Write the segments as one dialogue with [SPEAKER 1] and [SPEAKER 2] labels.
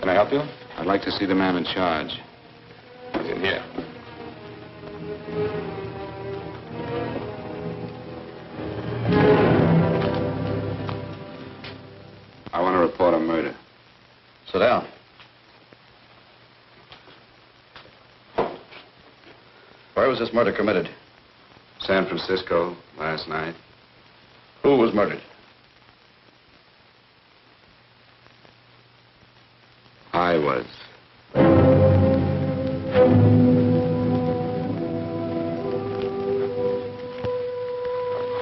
[SPEAKER 1] Can I help you?
[SPEAKER 2] I'd like to see the man in charge.
[SPEAKER 1] He's in here.
[SPEAKER 2] I want to report a murder.
[SPEAKER 3] Sit down. Where was this murder committed?
[SPEAKER 2] San Francisco, last night.
[SPEAKER 3] Who was murdered?
[SPEAKER 2] I was.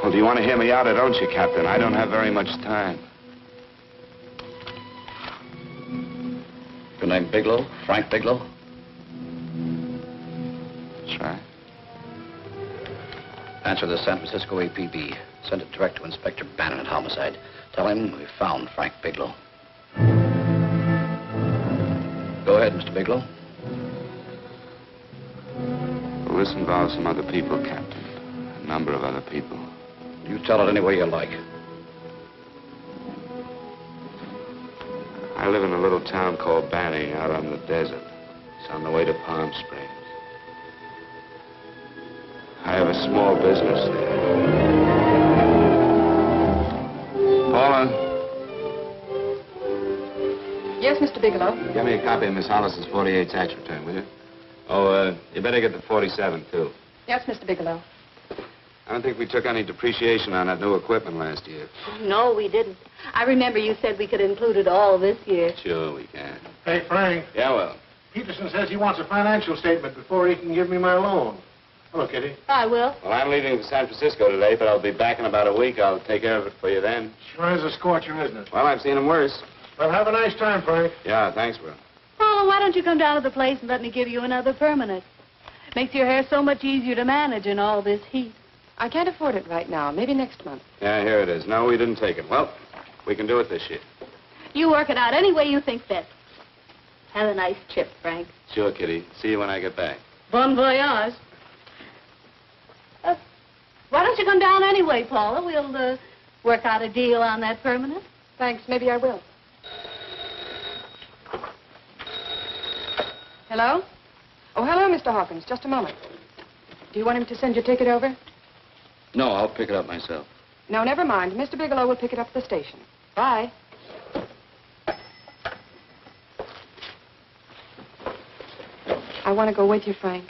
[SPEAKER 2] Well, do you want to hear me out or don't you, Captain? I don't have very much time.
[SPEAKER 3] Your name Bigelow? Frank Bigelow?
[SPEAKER 2] That's right.
[SPEAKER 3] Answer the San Francisco APB. Send it direct to Inspector Bannon at Homicide. Tell him we found Frank Bigelow. Go ahead, Mr. Bigelow.
[SPEAKER 2] Well, this involves some other people, Captain. A number of other people.
[SPEAKER 3] You tell it any way you like.
[SPEAKER 2] I live in a little town called Banning out on the desert. It's on the way to Palm Springs. I have a small business there. Paula,
[SPEAKER 4] Yes, Mr. Bigelow.
[SPEAKER 2] get me a copy of Miss Hollis's 48 tax return, will you? Oh, you better get the 47, too.
[SPEAKER 4] Yes, Mr. Bigelow.
[SPEAKER 2] I don't think we took any depreciation on that new equipment last year.
[SPEAKER 5] No, we didn't. I remember you said we could include it all this year.
[SPEAKER 2] Sure we can.
[SPEAKER 6] Hey, Frank.
[SPEAKER 2] Yeah, well.
[SPEAKER 6] Peterson says he wants a financial statement before he can give me my loan. Hello, Kitty.
[SPEAKER 5] I will.
[SPEAKER 2] Well, I'm leaving for San Francisco today, but I'll be back in about a week. I'll take care of it for you then.
[SPEAKER 6] Sure is a scorcher, isn't it?
[SPEAKER 2] Well, I've seen him worse.
[SPEAKER 6] Well, have a nice time, Frank.
[SPEAKER 2] Yeah, thanks, Will.
[SPEAKER 5] Paula, why don't you come down to the place and let me give you another permanent? Makes your hair so much easier to manage in all this heat.
[SPEAKER 4] I can't afford it right now. Maybe next month.
[SPEAKER 2] Yeah, here it is. No, we didn't take it. Well, we can do it this year.
[SPEAKER 5] You work it out any way you think fit. Have a nice trip, Frank.
[SPEAKER 2] Sure, Kitty. See you when I get back.
[SPEAKER 5] Bon voyage. Why don't you come down anyway, Paula? We'll work out a deal on that permanent.
[SPEAKER 4] Thanks. Maybe I will. Hello? Oh, hello, Mr. Hawkins. Just a moment. Do you want him to send your ticket over?
[SPEAKER 3] No, I'll pick it up myself.
[SPEAKER 4] No, never mind. Mr. Bigelow will pick it up at the station. Bye. I want to go with you, Frank.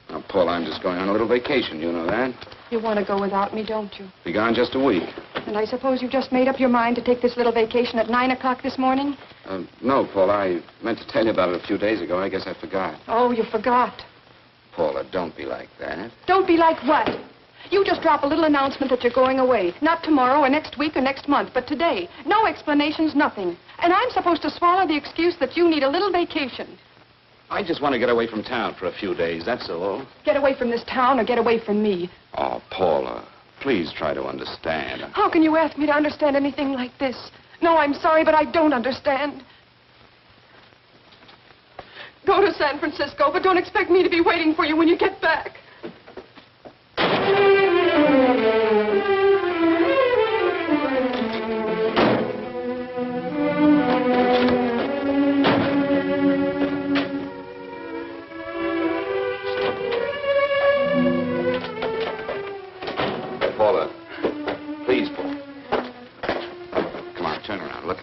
[SPEAKER 2] Now, Paul, I'm just going on a little vacation. You know that?
[SPEAKER 4] You want to go without me, don't you?
[SPEAKER 2] Be gone just a week.
[SPEAKER 4] And I suppose you've just made up your mind to take this little vacation at 9 o'clock this morning?
[SPEAKER 2] No, Paul. I meant to tell you about it a few days ago. I guess I forgot.
[SPEAKER 4] Oh, you forgot.
[SPEAKER 2] Paula, don't be like that.
[SPEAKER 4] Don't be like what? You just drop a little announcement that you're going away. Not tomorrow or next week or next month, but today. No explanations, nothing. And I'm supposed to swallow the excuse that you need a little vacation.
[SPEAKER 2] I just want to get away from town for a few days, that's all.
[SPEAKER 4] Get away from this town or get away from me.
[SPEAKER 2] Oh, Paula, please try to understand.
[SPEAKER 4] How can you ask me to understand anything like this? No, I'm sorry, but I don't understand. Go to San Francisco, but don't expect me to be waiting for you when you get back.
[SPEAKER 2] Paula, please, Paula. Come on, turn around, look.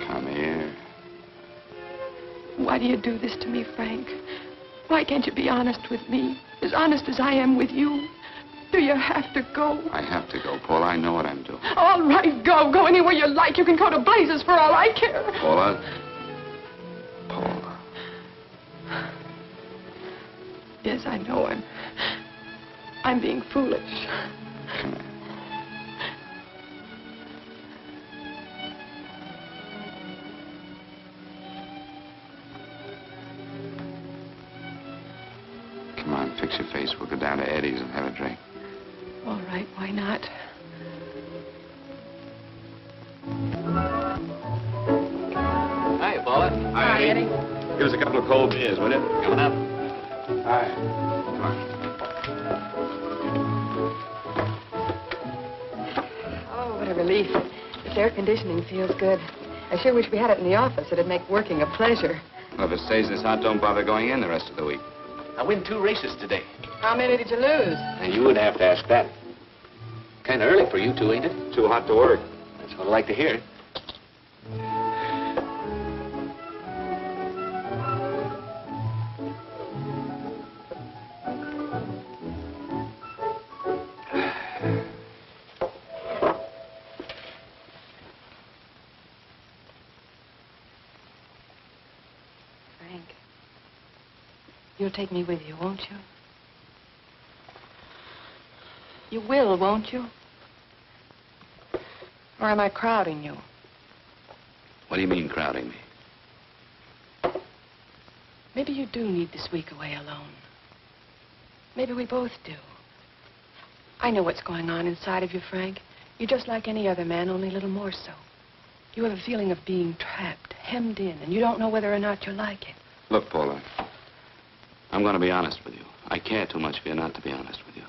[SPEAKER 2] Come here.
[SPEAKER 4] Why do you do this to me, Frank? Why can't you be honest with me? As honest as I am with you? Do you have to go?
[SPEAKER 2] I have to go, Paula. I know what I'm doing.
[SPEAKER 4] All right, go. Go anywhere you like. You can go to blazes for all I care.
[SPEAKER 2] Paula. Paula.
[SPEAKER 4] Yes, I know I'm being foolish.
[SPEAKER 2] Come here. Come on, fix your face. We'll go down to Eddie's and have a drink.
[SPEAKER 4] All right, why not?
[SPEAKER 3] Hi, Paula.
[SPEAKER 4] Hi, Eddie.
[SPEAKER 2] Give us a couple of cold beers, will you?
[SPEAKER 3] Coming up.
[SPEAKER 2] Hi. Come on.
[SPEAKER 4] a relief. This air conditioning feels good. I sure wish we had it in the office. It'd make working a pleasure.
[SPEAKER 2] Well, if it stays this hot, don't bother going in the rest of the week.
[SPEAKER 7] I win 2 races today.
[SPEAKER 4] How many did you lose?
[SPEAKER 7] And you would have to ask that. Kind of early for you two, ain't it?
[SPEAKER 2] Too hot to work.
[SPEAKER 7] That's what I like to hear.
[SPEAKER 4] Frank, you'll take me with you, won't you? You will, won't you? Or am I crowding you?
[SPEAKER 2] What do you mean, crowding me?
[SPEAKER 4] Maybe you do need this week away alone. Maybe we both do. I know what's going on inside of you, Frank. You're just like any other man, only a little more so. You have a feeling of being trapped, hemmed in, and you don't know whether or not you like it.
[SPEAKER 2] Look, Paula, I'm going to be honest with you. I care too much for you not to be honest with you.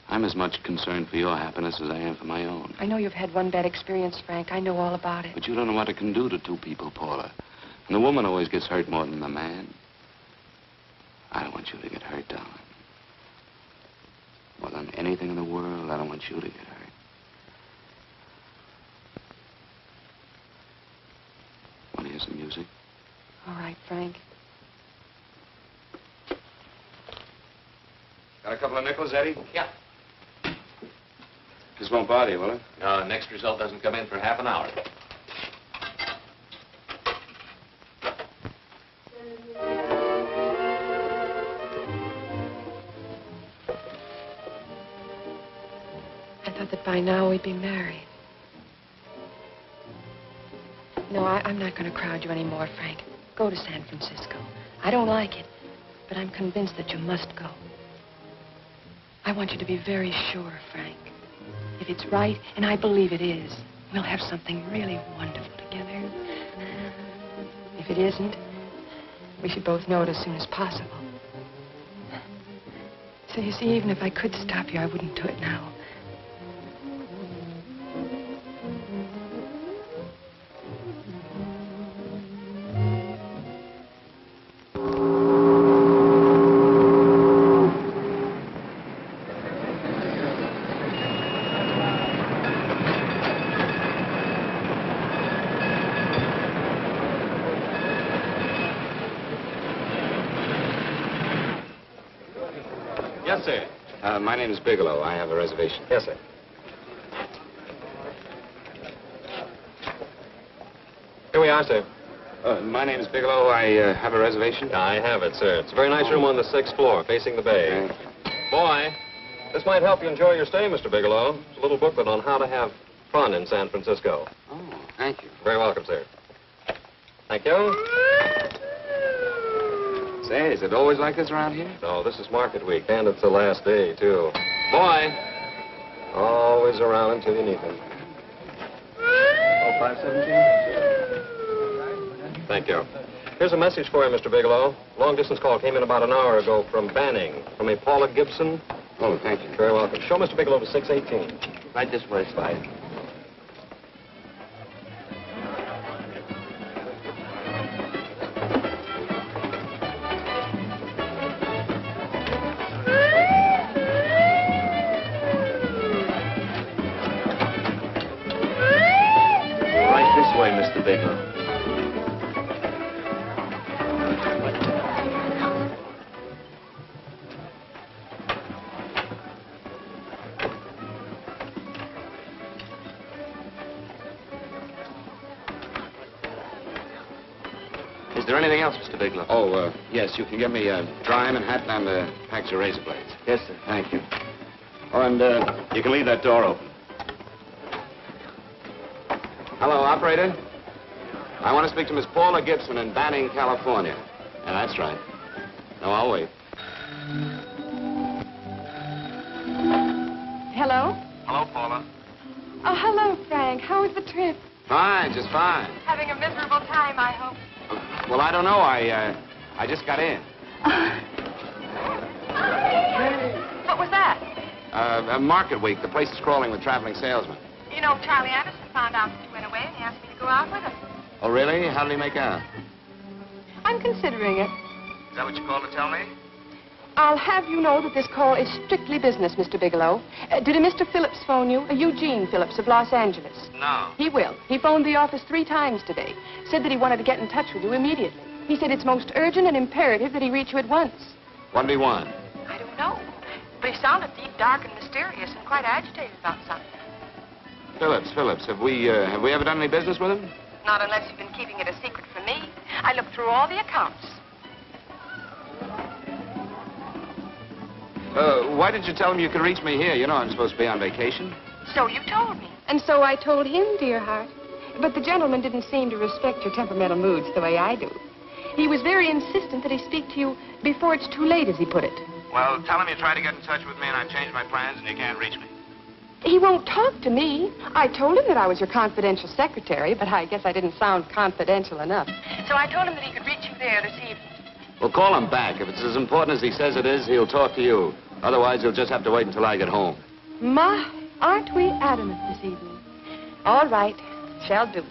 [SPEAKER 2] I'm as much concerned for your happiness as I am for my own.
[SPEAKER 4] I know you've had one bad experience, Frank. I know all about it.
[SPEAKER 2] But you don't know what it can do to 2 people, Paula. And the woman always gets hurt more than the man. I don't want you to get hurt, darling. More than anything in the world, I don't want you to get hurt. Want to hear some music?
[SPEAKER 4] All right, Frank.
[SPEAKER 2] Got a couple of nickels, Eddie?
[SPEAKER 7] Yeah.
[SPEAKER 2] This won't bother you, will it?
[SPEAKER 7] No, next result doesn't come in for half an hour.
[SPEAKER 4] I thought that by now we'd be married. No, I'm not going to crowd you anymore, Frank. Go to San Francisco. I don't like it, but I'm convinced that you must go. I want you to be very sure, Frank. If it's right, and I believe it is, we'll have something really wonderful together. If it isn't, we should both know it as soon as possible. So you see, even if I could stop you, I wouldn't do it now.
[SPEAKER 2] Yes, sir. My name is Bigelow. I have a reservation.
[SPEAKER 7] Yes, sir.
[SPEAKER 1] Here we are, sir.
[SPEAKER 2] My name is Bigelow. I have a reservation.
[SPEAKER 1] I have it, sir. It's a very nice room on the 6th floor, facing the bay. Boy, this might help you enjoy your stay, Mr. Bigelow. It's a little booklet on how to have fun in San Francisco.
[SPEAKER 2] Oh, thank you.
[SPEAKER 1] Very welcome, sir. Thank you.
[SPEAKER 2] Say, is it always like this around here?
[SPEAKER 1] No, this is market week, and it's the last day, too. Boy, always around until you need him.
[SPEAKER 6] 517?
[SPEAKER 1] Thank you. Here's a message for you, Mr. Bigelow. Long-distance call came in about an hour ago from Banning, from a Paula Gibson.
[SPEAKER 2] Oh, thank you.
[SPEAKER 1] Very welcome. Show Mr. Bigelow to 618.
[SPEAKER 2] Right this way, Slide.
[SPEAKER 7] Right this way, Mr. Bigelow.
[SPEAKER 2] Is there anything else, Mr. Bigelow? Oh, yes. You can get me a dry Manhattan and a package of razor blades.
[SPEAKER 7] Yes, sir.
[SPEAKER 2] Thank you. Oh, and you can leave that door open. Hello, operator. I want to speak to Miss Paula Gibson in Banning, California. Yeah, that's right. No, I'll wait.
[SPEAKER 4] Hello?
[SPEAKER 1] Hello, Paula.
[SPEAKER 4] Oh, hello, Frank. How was the trip?
[SPEAKER 2] Fine, just fine.
[SPEAKER 4] Having a miserable time, I hope.
[SPEAKER 2] Well, I don't know. I just got in.
[SPEAKER 4] What was that?
[SPEAKER 2] Market week. The place is crawling with traveling salesmen.
[SPEAKER 4] You know, Charlie Anderson found out that you went away and he asked me to go out with him.
[SPEAKER 2] Oh, really? How did he make out?
[SPEAKER 4] I'm considering it.
[SPEAKER 2] Is that what you called to tell me?
[SPEAKER 4] I'll have you know that this call is strictly business, Mr. Bigelow. Did a Mr. Phillips phone you? Eugene Phillips of Los Angeles.
[SPEAKER 2] No.
[SPEAKER 4] He will. He phoned the office 3 times today. Said that he wanted to get in touch with you immediately. He said it's most urgent and imperative that he reach you at once.
[SPEAKER 2] What did he want?
[SPEAKER 4] I don't know. But he sounded deep, dark, and mysterious and quite agitated about something.
[SPEAKER 2] Phillips, have we ever done any business with him?
[SPEAKER 4] Not unless you've been keeping it a secret from me. I looked through all the accounts.
[SPEAKER 2] Why did you tell him you could reach me here? You know I'm supposed to be on vacation.
[SPEAKER 4] So you told me. And so I told him, dear heart. But the gentleman didn't seem to respect your temperamental moods the way I do. He was very insistent that he speak to you before it's too late, as he put it.
[SPEAKER 2] Well, tell him you tried to get in touch with me and I've changed my plans and you can't reach me.
[SPEAKER 4] He won't talk to me. I told him that I was your confidential secretary, but I guess I didn't sound confidential enough. So I told him that he could reach you there this evening.
[SPEAKER 2] Well, call him back. If it's as important as he says it is, he'll talk to you. Otherwise, he'll just have to wait until I get home.
[SPEAKER 4] My, aren't we adamant this evening? All right, shall do.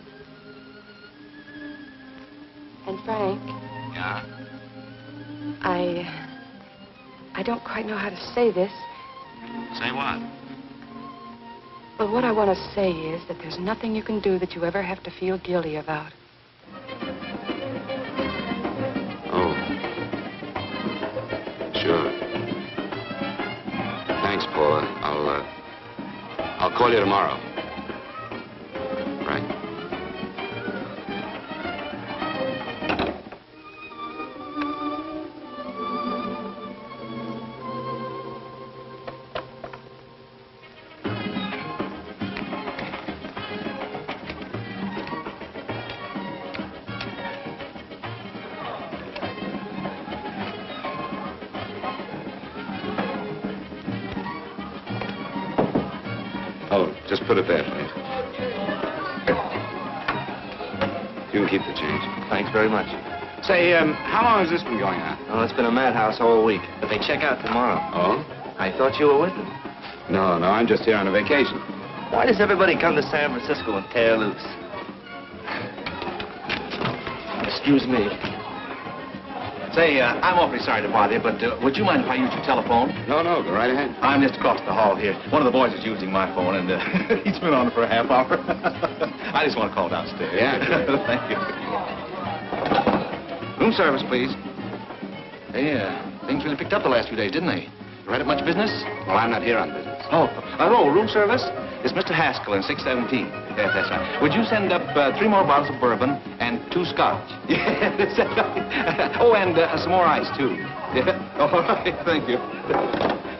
[SPEAKER 4] And Frank,
[SPEAKER 2] Yeah?
[SPEAKER 4] I don't quite know how to say this.
[SPEAKER 2] Say what?
[SPEAKER 4] Well, what I want to say is that there's nothing you can do that you ever have to feel guilty about.
[SPEAKER 2] Oh. Sure. Thanks, Paula. I'll call you tomorrow. Right? Oh, just put it there, please. You can keep the change.
[SPEAKER 8] Thanks very much.
[SPEAKER 2] Say, how long has this been going on?
[SPEAKER 8] Oh, it's been a madhouse all week, but they check out tomorrow.
[SPEAKER 2] Oh?
[SPEAKER 8] I thought you were with them.
[SPEAKER 2] No, I'm just here on a vacation.
[SPEAKER 8] Why does everybody come to San Francisco and tear loose? Excuse me. Say, I'm awfully sorry to bother you, but would you mind if I use your telephone?
[SPEAKER 2] No, go right ahead.
[SPEAKER 8] I'm just across the hall here. One of the boys is using my phone, and he's been on it for a half hour. I just want to call downstairs.
[SPEAKER 2] Yeah.
[SPEAKER 8] Thank you. Room service, please. Hey, things really picked up the last few days, didn't they? You right up much business?
[SPEAKER 2] Well, I'm not here on business.
[SPEAKER 8] Oh, room service? It's Mr. Haskell in 617. Yes, that's right. Would you send up 3 more bottles of bourbon and 2 scotch? Yeah, that's right. Oh, and some more ice, too. Yeah. All right, thank you.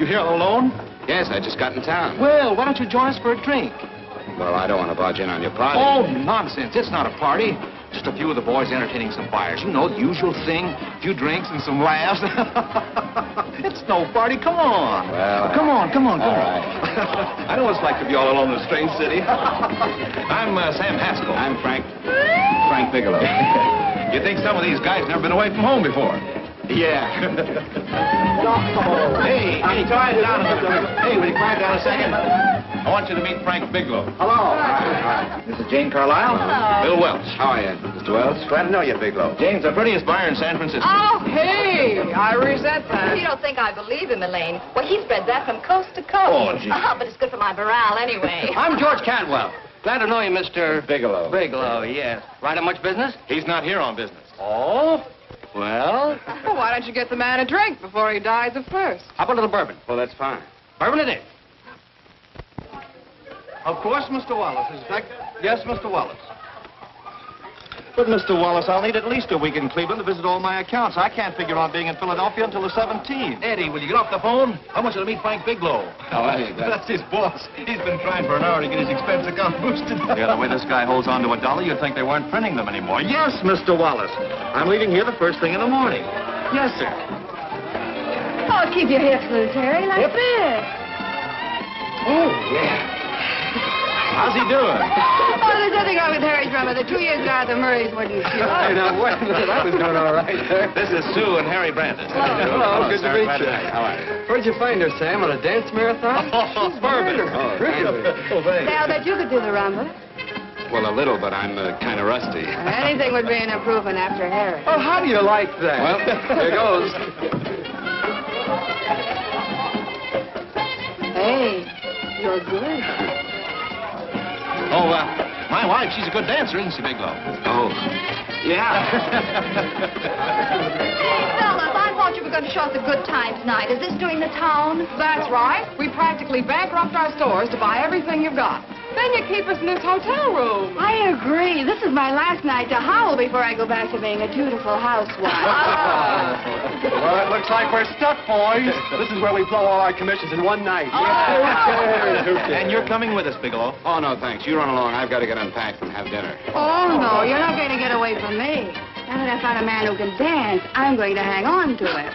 [SPEAKER 8] You here all alone?
[SPEAKER 2] Yes, I just got in town.
[SPEAKER 8] Well, why don't you join us for a drink?
[SPEAKER 2] Well, I don't want to barge in on your party.
[SPEAKER 8] Oh, nonsense. It's not a party. Just a few of the boys entertaining some buyers. You know, the usual thing. A few drinks and some laughs. It's no party. Come on.
[SPEAKER 2] Well,
[SPEAKER 8] Come on.
[SPEAKER 2] All right.
[SPEAKER 8] I know what it's like to be all alone in a strange city. I'm Sam Haskell.
[SPEAKER 2] I'm Frank Bigelow.
[SPEAKER 8] You think some of these guys never been away from home before?
[SPEAKER 2] Yeah.
[SPEAKER 8] Hey, quiet down a minute. Hey, will you quiet down a second? I want you to meet Frank Bigelow.
[SPEAKER 2] Hello. Hi.
[SPEAKER 8] This is Jane Carlisle.
[SPEAKER 5] Hello.
[SPEAKER 8] Bill Welch.
[SPEAKER 2] How are you, Mr. Wells? Glad to know you, Bigelow.
[SPEAKER 8] Jane's the prettiest buyer in San Francisco.
[SPEAKER 5] Oh, hey, I resent that.
[SPEAKER 9] You don't think I believe him, Elaine? Well, he spreads that from coast to coast.
[SPEAKER 8] Oh, gee.
[SPEAKER 9] But it's good for my morale anyway.
[SPEAKER 10] I'm George Cantwell. Glad to know you, Mr.
[SPEAKER 2] Bigelow.
[SPEAKER 10] Bigelow, yes. Right up much business?
[SPEAKER 8] He's not here on business.
[SPEAKER 10] Oh? Well,
[SPEAKER 5] Well, why don't you get the man a drink before he dies of thirst?
[SPEAKER 10] how about a little bourbon?
[SPEAKER 2] Well, that's fine.
[SPEAKER 10] Bourbon it is.
[SPEAKER 6] Of course, Mr. Wallace. Yes, Mr. Wallace. But, Mr. Wallace, I'll need at least a week in Cleveland to visit all my accounts. I can't figure on being in Philadelphia until the 17th.
[SPEAKER 8] Eddie, will you get off the phone? I want you to meet Frank Bigelow.
[SPEAKER 2] How are you,
[SPEAKER 8] That's his boss. He's been trying for an hour to get his expense account boosted.
[SPEAKER 6] Yeah, the way this guy holds on to $1, you'd think they weren't printing them anymore. Yes, Mr. Wallace. I'm leaving here the first thing in the morning. Yes, sir.
[SPEAKER 5] Oh, keep your hips loose, Harry, like this.
[SPEAKER 6] Oh, yeah.
[SPEAKER 8] How's he doing?
[SPEAKER 11] Oh, there's nothing wrong with Harry's drummer. The 2 years ago, the Murrays wouldn't shoot.
[SPEAKER 7] Hey, now, wait a minute. I was doing all right there.
[SPEAKER 8] This is Sue and Harry Brandis.
[SPEAKER 7] Hello, good to
[SPEAKER 8] sir.
[SPEAKER 7] meet
[SPEAKER 8] Glad
[SPEAKER 7] you.
[SPEAKER 8] How are you?
[SPEAKER 7] Where'd you find her, Sam? On a dance marathon?
[SPEAKER 8] Bourbon.
[SPEAKER 7] Oh, really?
[SPEAKER 11] Say, I'll bet you could do the rumba.
[SPEAKER 2] Well, a little, but I'm kind of rusty.
[SPEAKER 11] Anything would be an improvement after Harry.
[SPEAKER 7] Oh, how do you like that?
[SPEAKER 2] Well, here goes.
[SPEAKER 11] Hey, you're good.
[SPEAKER 8] Oh, my wife, she's a good dancer, isn't she, Bigelow?
[SPEAKER 2] Oh, yeah.
[SPEAKER 9] Fellas, I thought you were going to show us a good time tonight. Is this doing the town?
[SPEAKER 12] That's right. We practically bankrupt our stores to buy everything you've got. Then you keep us in this hotel room.
[SPEAKER 11] I agree. This is my last night to howl before I go back to being a dutiful housewife.
[SPEAKER 7] Well, it looks like we're stuck, boys. This is where we blow all our commissions in one night.
[SPEAKER 8] And you're coming with us, Bigelow.
[SPEAKER 2] Oh, no, thanks. You run along. I've got to get unpacked and have dinner.
[SPEAKER 11] Oh, no, you're not going to get away from me. Now that I found a man who can dance, I'm going to hang on to him.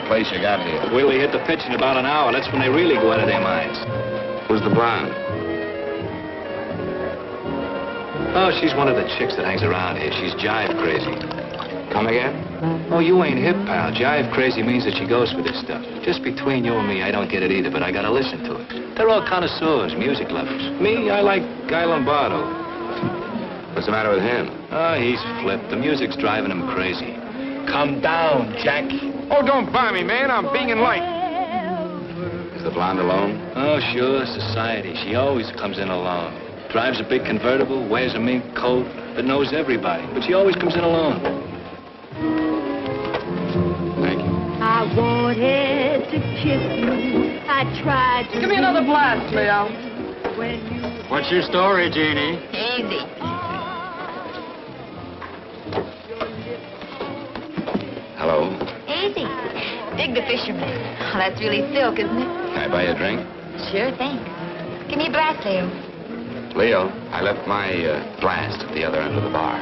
[SPEAKER 2] Place you got here.
[SPEAKER 8] Wait till we hit the pitch in about an hour. That's when they really go out of their minds.
[SPEAKER 2] Who's the blonde?
[SPEAKER 8] Oh, she's one of the chicks that hangs around here. She's jive crazy.
[SPEAKER 2] Come again?
[SPEAKER 8] Oh, you ain't hip, pal. Jive crazy means that she goes for this stuff. Just between you and me, I don't get it either, but I gotta listen to it. They're all connoisseurs, music lovers. Me, I like Guy Lombardo.
[SPEAKER 2] What's the matter with him?
[SPEAKER 8] Oh, he's flipped. The music's driving him crazy. Come down, Jack.
[SPEAKER 13] Oh, don't buy me, man. I'm being enlightened.
[SPEAKER 2] Is the blonde alone?
[SPEAKER 8] Oh, sure, society. She always comes in alone. Drives a big convertible, wears a mink coat, that knows everybody. But she always comes in alone.
[SPEAKER 2] Thank you.
[SPEAKER 5] I wanted to kiss you. I tried to...
[SPEAKER 12] Give me another blast, Leo.
[SPEAKER 7] What's your story, Jeannie?
[SPEAKER 9] Easy.
[SPEAKER 2] Hello.
[SPEAKER 9] Easy. Dig the fisherman. Oh, that's really silk, isn't it?
[SPEAKER 2] Can I buy you a drink?
[SPEAKER 9] Sure thing. Give me a glass, Leo.
[SPEAKER 2] Leo, I left my flask at the other end of the bar.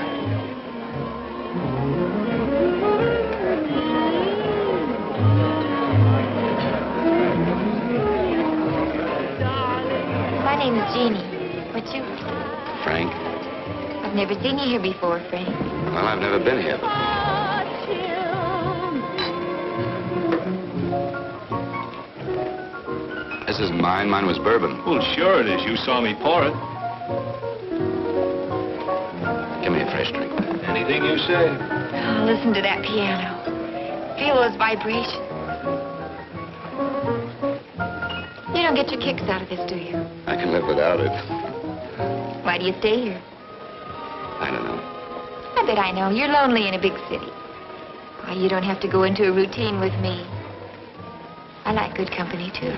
[SPEAKER 14] My name is Jeannie. What's yours?
[SPEAKER 2] Frank?
[SPEAKER 14] I've never seen you here before, Frank.
[SPEAKER 2] Well, I've never been here before. This isn't mine. Mine was bourbon.
[SPEAKER 15] Well, sure it is. You saw me pour it.
[SPEAKER 2] Give me a fresh drink.
[SPEAKER 15] Anything you say.
[SPEAKER 14] Oh, listen to that piano. Feel those vibrations. You don't get your kicks out of this, do you?
[SPEAKER 2] I can live without it.
[SPEAKER 14] Why do you stay here?
[SPEAKER 2] I don't know.
[SPEAKER 14] I bet I know. You're lonely in a big city. Why, you don't have to go into a routine with me. I like good company, too.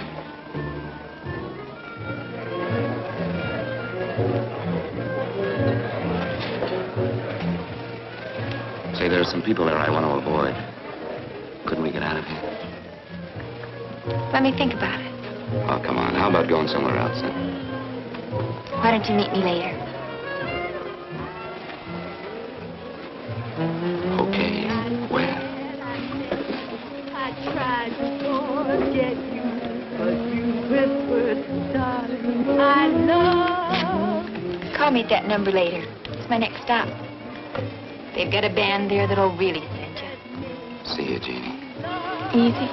[SPEAKER 2] Say, there are some people there I want to avoid. Couldn't we get out of here?
[SPEAKER 14] Let me think about it.
[SPEAKER 2] Oh, come on. How about going somewhere else, then?
[SPEAKER 14] Why don't you meet me later?
[SPEAKER 2] Okay. Where?
[SPEAKER 16] I tried to forget you, but you whispered, darling, I love.
[SPEAKER 14] Call me at that number later. It's my next stop. They've got a band there that'll really send you.
[SPEAKER 2] See you, Jeannie.
[SPEAKER 14] Easy.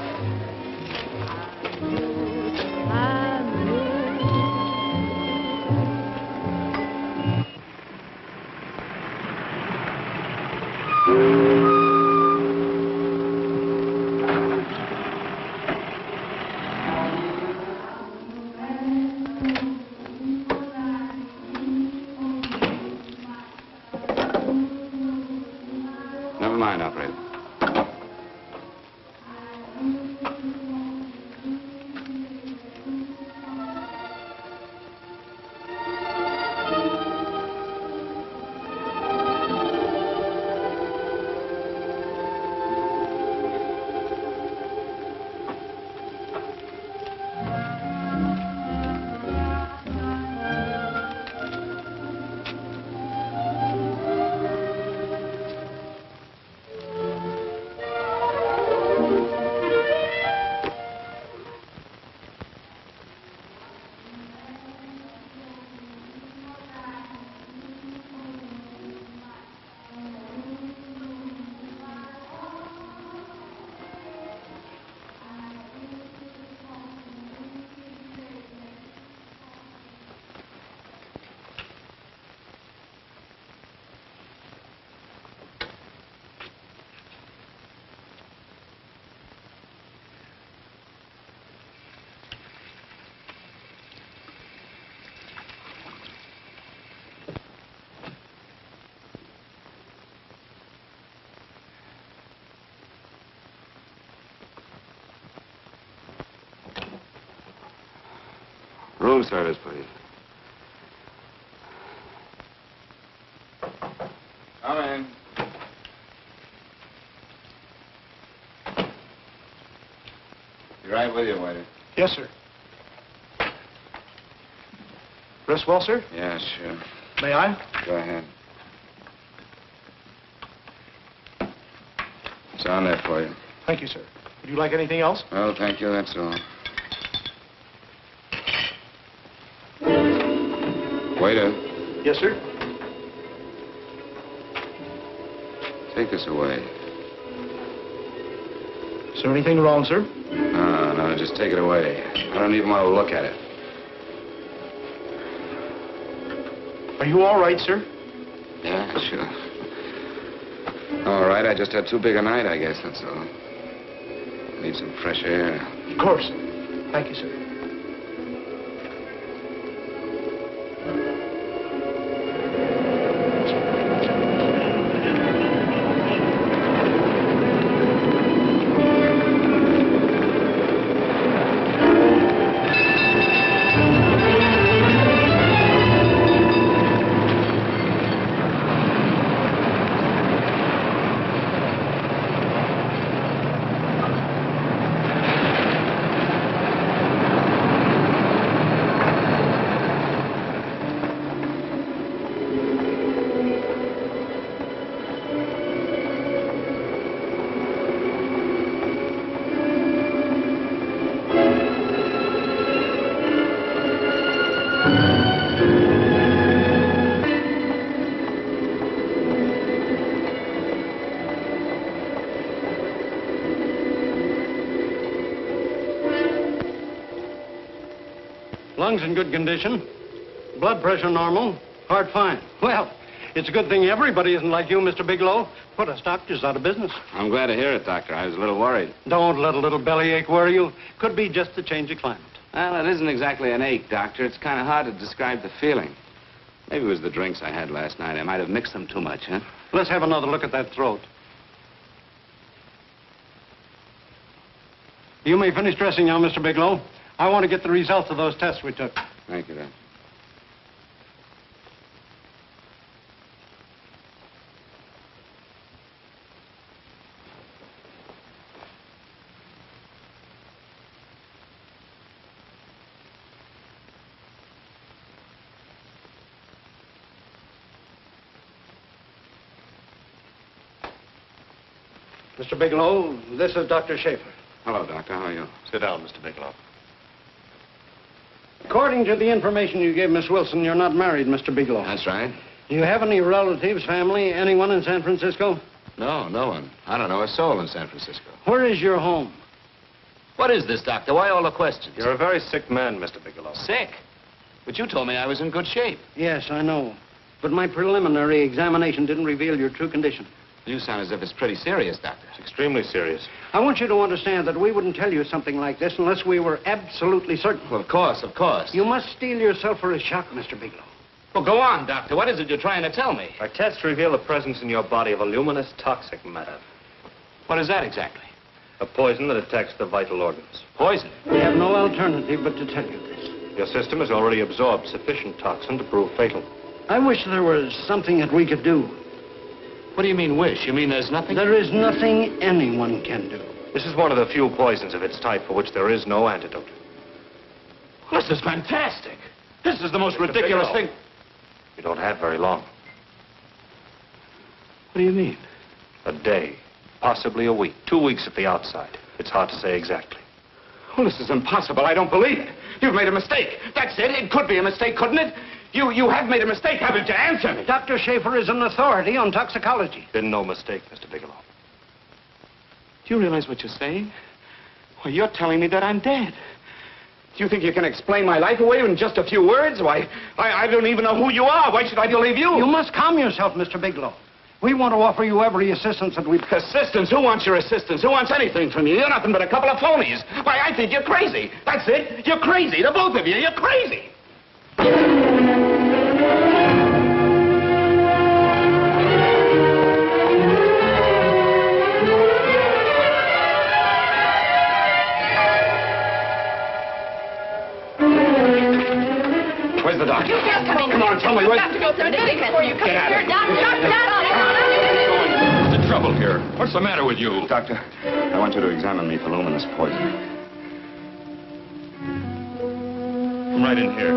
[SPEAKER 2] Never mind, operator. Room service, please. Come in. Be right with you, waiter.
[SPEAKER 6] Yes, sir. Dress well, sir?
[SPEAKER 2] Yeah, sure.
[SPEAKER 6] May I?
[SPEAKER 2] Go ahead. It's on there for you.
[SPEAKER 6] Thank you, sir. Would you like anything else?
[SPEAKER 2] Well, thank you, that's all. Waiter,
[SPEAKER 6] Yes, sir.
[SPEAKER 2] take this away.
[SPEAKER 6] Is there anything wrong, sir?
[SPEAKER 2] No, just take it away. I don't even want to look at it.
[SPEAKER 6] Are you all right, sir?
[SPEAKER 2] Yeah, sure. All right, I just had too big a night, I guess, that's all. Need some fresh air.
[SPEAKER 6] Of course. Thank you, sir.
[SPEAKER 17] Lungs in good condition. Blood pressure normal. Heart fine. Well, it's a good thing everybody isn't like you, Mr. Bigelow. Put us doctors out of business.
[SPEAKER 2] I'm glad to hear it, Doctor. I was a little worried.
[SPEAKER 17] Don't let a little bellyache worry you. Could be just a change of climate.
[SPEAKER 2] Well, it isn't exactly an ache, Doctor. It's kind of hard to describe the feeling. Maybe it was the drinks I had last night. I might have mixed them too much, huh?
[SPEAKER 17] Let's have another look at that throat. You may finish dressing now, Mr. Bigelow. I want to get the results of those tests we took.
[SPEAKER 2] Thank you, Doctor.
[SPEAKER 17] Mr. Bigelow, this is Dr. Schaefer.
[SPEAKER 2] Hello, Doctor. How are you?
[SPEAKER 15] Sit down, Mr. Bigelow.
[SPEAKER 17] According to the information you gave Miss Wilson, you're not married, Mr. Bigelow.
[SPEAKER 2] That's right.
[SPEAKER 17] Do you have any relatives, family, anyone in San Francisco?
[SPEAKER 2] No, no one. I don't know a soul in San Francisco.
[SPEAKER 17] Where is your home?
[SPEAKER 2] What is this, Doctor? Why all the questions?
[SPEAKER 15] You're a very sick man, Mr. Bigelow.
[SPEAKER 2] Sick? But you told me I was in good shape.
[SPEAKER 17] Yes, I know. But my preliminary examination didn't reveal your true condition.
[SPEAKER 2] You sound as if it's pretty serious, Doctor.
[SPEAKER 15] It's extremely serious.
[SPEAKER 17] I want you to understand that we wouldn't tell you something like this unless we were absolutely certain.
[SPEAKER 2] Well, of course, of course.
[SPEAKER 17] You must steel yourself for a shock, Mr. Bigelow.
[SPEAKER 2] Well, go on, Doctor. What is it you're trying to tell me?
[SPEAKER 15] Our tests reveal the presence in your body of a luminous toxic matter.
[SPEAKER 2] What is that exactly?
[SPEAKER 15] A poison that attacks the vital organs.
[SPEAKER 2] Poison?
[SPEAKER 17] We have no alternative but to tell you this.
[SPEAKER 15] Your system has already absorbed sufficient toxin to prove fatal.
[SPEAKER 17] I wish there was something that we could do.
[SPEAKER 2] What do you mean, wish? You mean there's nothing?
[SPEAKER 17] There is nothing anyone can do.
[SPEAKER 15] This is one of the few poisons of its type for which there is no antidote.
[SPEAKER 2] This is fantastic. This is the most ridiculous thing.
[SPEAKER 15] You don't have very long.
[SPEAKER 2] What do you mean?
[SPEAKER 15] A day, possibly a week, 2 weeks at the outside. It's hard to say exactly.
[SPEAKER 2] Well, this is impossible. I don't believe it. You've made a mistake. That's it. It could be a mistake, couldn't it? You have made a mistake, haven't you? Answer me.
[SPEAKER 17] Dr. Schaefer is an authority on toxicology.
[SPEAKER 15] Been no mistake, Mr. Bigelow.
[SPEAKER 2] Do you realize what you're saying? Well, you're telling me that I'm dead. Do you think you can explain my life away in just a few words? Why, I don't even know who you are. Why should I believe you?
[SPEAKER 17] You must calm yourself, Mr. Bigelow. We want to offer you every assistance that we...
[SPEAKER 2] Assistance? Who wants your assistance? Who wants anything from you? You're nothing but a couple of phonies. Why, I think you're crazy. That's it. You're crazy. The both of you. You're crazy. Where's the doctor?
[SPEAKER 9] You just come in.
[SPEAKER 2] Come on, tell me where...
[SPEAKER 9] You have to go to the medic before you come
[SPEAKER 2] Get out
[SPEAKER 9] here.
[SPEAKER 2] of
[SPEAKER 9] Doctor,
[SPEAKER 13] What's the trouble here? What's the matter with you?
[SPEAKER 2] Doctor, I want you to examine me for luminous poison.
[SPEAKER 15] Come right in here.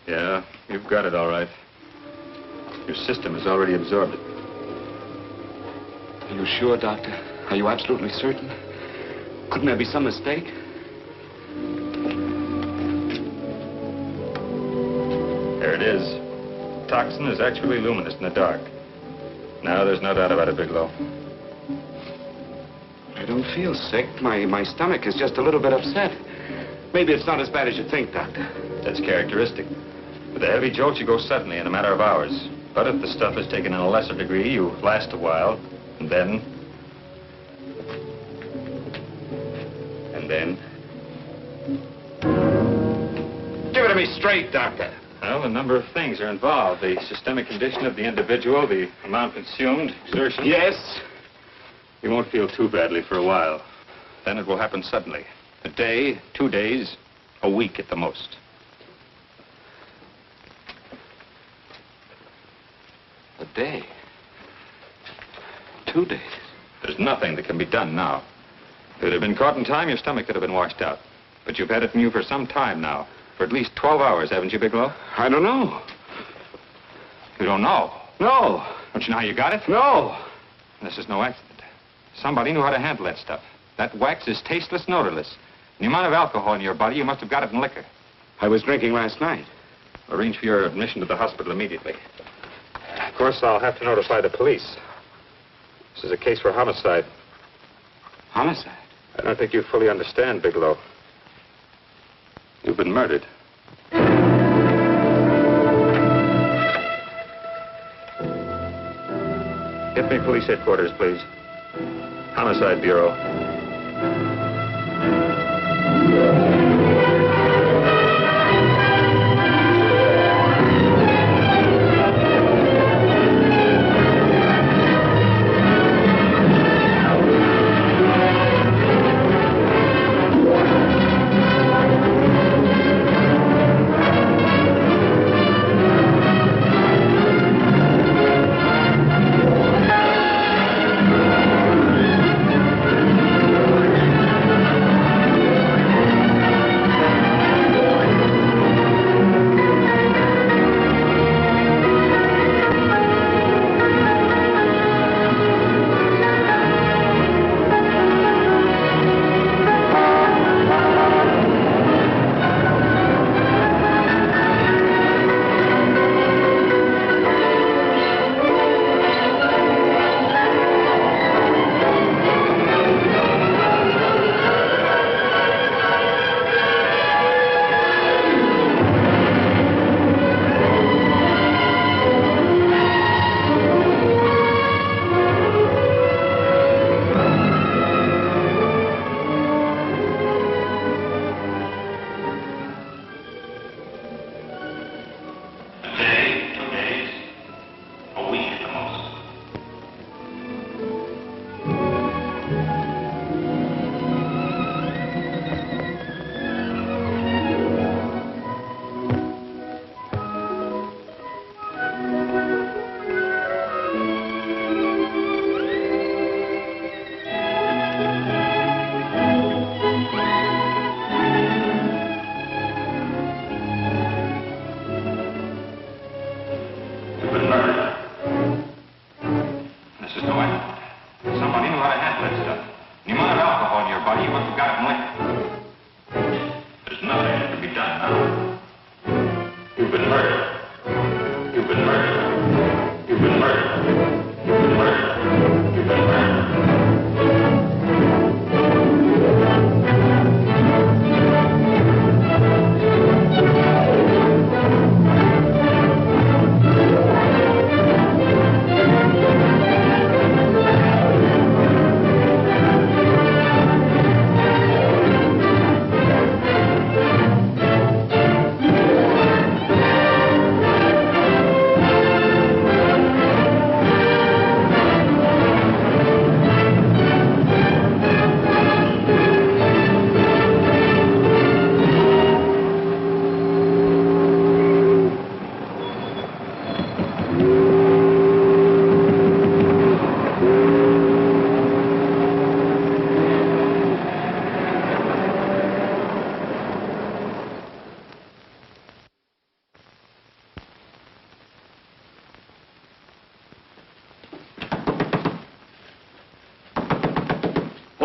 [SPEAKER 15] Yeah, you've got it all right. Your system has already absorbed it.
[SPEAKER 2] Are you sure, Doctor? Are you absolutely certain? Couldn't there be some mistake?
[SPEAKER 15] There it is. Toxin is actually luminous in the dark. Now there's no doubt about it, Bigelow.
[SPEAKER 2] I don't feel sick. My stomach is just a little bit upset. Maybe it's not as bad as you think, Doctor.
[SPEAKER 15] That's characteristic. With a heavy jolt, you go suddenly in a matter of hours. But if the stuff is taken in a lesser degree, you last a while, and then...
[SPEAKER 2] Give it to me straight, Doctor.
[SPEAKER 15] Well, a number of things are involved. The systemic condition of the individual, the amount consumed, exertion.
[SPEAKER 2] Yes?
[SPEAKER 15] You won't feel too badly for a while. Then it will happen suddenly. A day, 2 days, a week at the most.
[SPEAKER 2] A day? 2 days?
[SPEAKER 15] There's nothing that can be done now. If it had been caught in time, your stomach could have been washed out. But you've had it in you for some time now. For at least 12 hours, haven't you, Bigelow?
[SPEAKER 2] I don't know.
[SPEAKER 15] You don't know?
[SPEAKER 2] No.
[SPEAKER 15] Don't you know how you got it?
[SPEAKER 2] No.
[SPEAKER 15] This is no accident. Somebody knew how to handle that stuff. That wax is tasteless and odorless. The amount of alcohol in your body, you must have got it in liquor.
[SPEAKER 2] I was drinking last night.
[SPEAKER 15] Arrange for your admission to the hospital immediately. Of course, I'll have to notify the police. This is a case for homicide.
[SPEAKER 2] Homicide?
[SPEAKER 15] I don't think you fully understand, Bigelow. You've been murdered. Get me police headquarters, please. Homicide Bureau.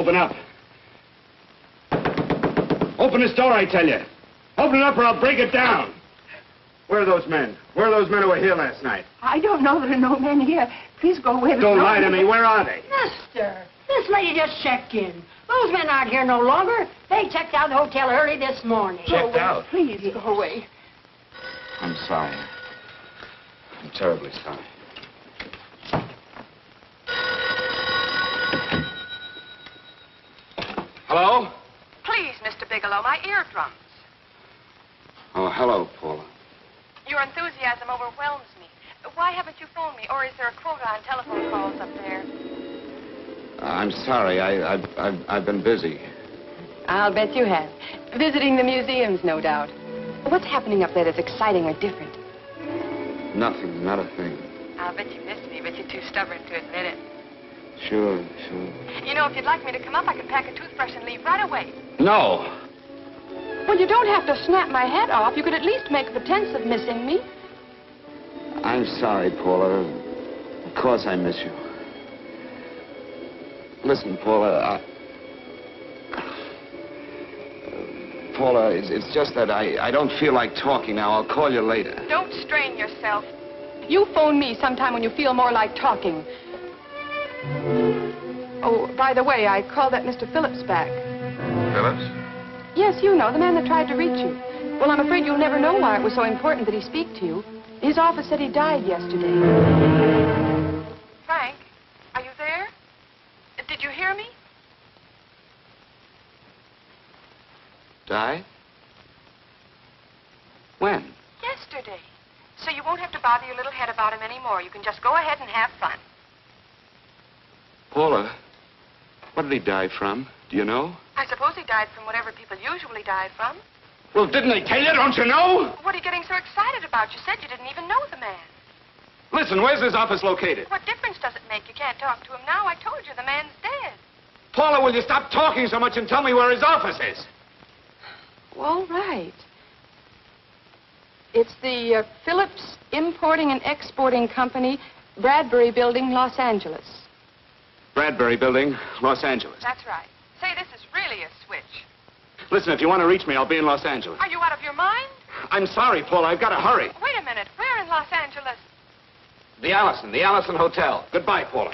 [SPEAKER 2] Open up. Open this door, I tell you. Open it up or I'll break it down. Where are those men? Where are those men who were here last night?
[SPEAKER 11] I don't know. There are no men here. Please go away.
[SPEAKER 2] Don't lie to me. Where are they?
[SPEAKER 18] Mister, this lady just checked in. Those men aren't here no longer. They checked out the hotel early this morning.
[SPEAKER 2] Checked out?
[SPEAKER 11] Please go away.
[SPEAKER 2] I'm sorry. I'm terribly sorry. Hello?
[SPEAKER 12] Please, Mr. Bigelow, my eardrums.
[SPEAKER 2] Oh, hello, Paula.
[SPEAKER 12] Your enthusiasm overwhelms me. Why haven't you phoned me, or is there a quota on telephone calls up there?
[SPEAKER 2] I'm sorry. I've been busy.
[SPEAKER 4] I'll bet you have. Visiting the museums, no doubt. What's happening up there that's exciting or different?
[SPEAKER 2] Nothing, not a thing.
[SPEAKER 12] I'll bet you missed me, but you're too stubborn to admit it.
[SPEAKER 2] Sure.
[SPEAKER 12] You know, if you'd like me to come up, I can pack a toothbrush and leave right away.
[SPEAKER 2] No.
[SPEAKER 4] Well, you don't have to snap my head off. You could at least make pretense of missing me.
[SPEAKER 2] I'm sorry, Paula. Of course I miss you.
[SPEAKER 19] Listen, Paula, Paula, it's just that I don't feel like talking now. I'll call you later.
[SPEAKER 12] Don't strain yourself. You phone me sometime when you feel more like talking. Oh, by the way, I called that Mr. Phillips back.
[SPEAKER 19] Phillips?
[SPEAKER 12] Yes, you know, the man that tried to reach you. Well, I'm afraid you'll never know why it was so important that he speak to you. His office said he died yesterday. Frank, are you there? Did you hear me?
[SPEAKER 19] Died? When?
[SPEAKER 12] Yesterday. So you won't have to bother your little head about him anymore. You can just go ahead and have fun.
[SPEAKER 19] Paula, what did he die from? Do you know?
[SPEAKER 12] I suppose he died from whatever people usually die from.
[SPEAKER 2] Well, didn't they tell you? Don't you know?
[SPEAKER 12] What are you getting so excited about? You said you didn't even know the man.
[SPEAKER 2] Listen, where's his office located?
[SPEAKER 12] What difference does it make? You can't talk to him now. I told you the man's dead.
[SPEAKER 2] Paula, will you stop talking so much and tell me where his office is?
[SPEAKER 12] All right. It's the Phillips Importing and Exporting Company, Bradbury Building, Los Angeles.
[SPEAKER 2] Bradbury Building, Los Angeles.
[SPEAKER 12] That's right. Say, this is really a switch.
[SPEAKER 2] Listen, if you want to reach me, I'll be in Los Angeles.
[SPEAKER 12] Are you out of your mind?
[SPEAKER 2] I'm sorry, Paula. I've got to hurry.
[SPEAKER 12] Wait a minute. Where in Los Angeles?
[SPEAKER 2] The Allison Hotel. Goodbye, Paula.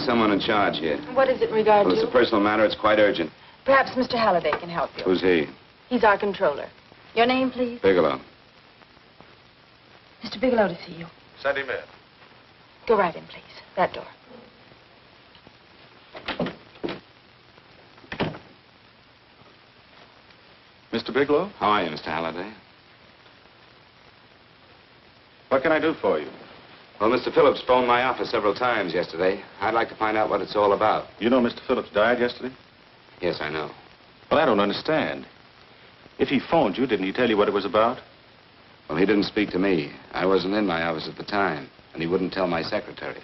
[SPEAKER 19] Someone in charge here.
[SPEAKER 4] What is it in regard
[SPEAKER 19] Well,
[SPEAKER 4] to?
[SPEAKER 19] it's a personal matter. It's quite urgent.
[SPEAKER 4] Perhaps Mr. Halliday can help you.
[SPEAKER 19] Who's he?
[SPEAKER 4] He's our controller. Your name, please?
[SPEAKER 19] Bigelow.
[SPEAKER 4] Mr. Bigelow to see you.
[SPEAKER 6] Send him in.
[SPEAKER 4] Go right in, please. That door.
[SPEAKER 6] Mr. Bigelow?
[SPEAKER 19] How are you, Mr. Halliday?
[SPEAKER 6] What can I do for you?
[SPEAKER 19] Well, Mr. Phillips phoned my office several times yesterday. I'd like to find out what it's all about.
[SPEAKER 6] You know Mr. Phillips died yesterday?
[SPEAKER 19] Yes, I know.
[SPEAKER 6] Well, I don't understand. If he phoned you, didn't he tell you what it was about?
[SPEAKER 19] Well, he didn't speak to me. I wasn't in my office at the time, and he wouldn't tell my secretary.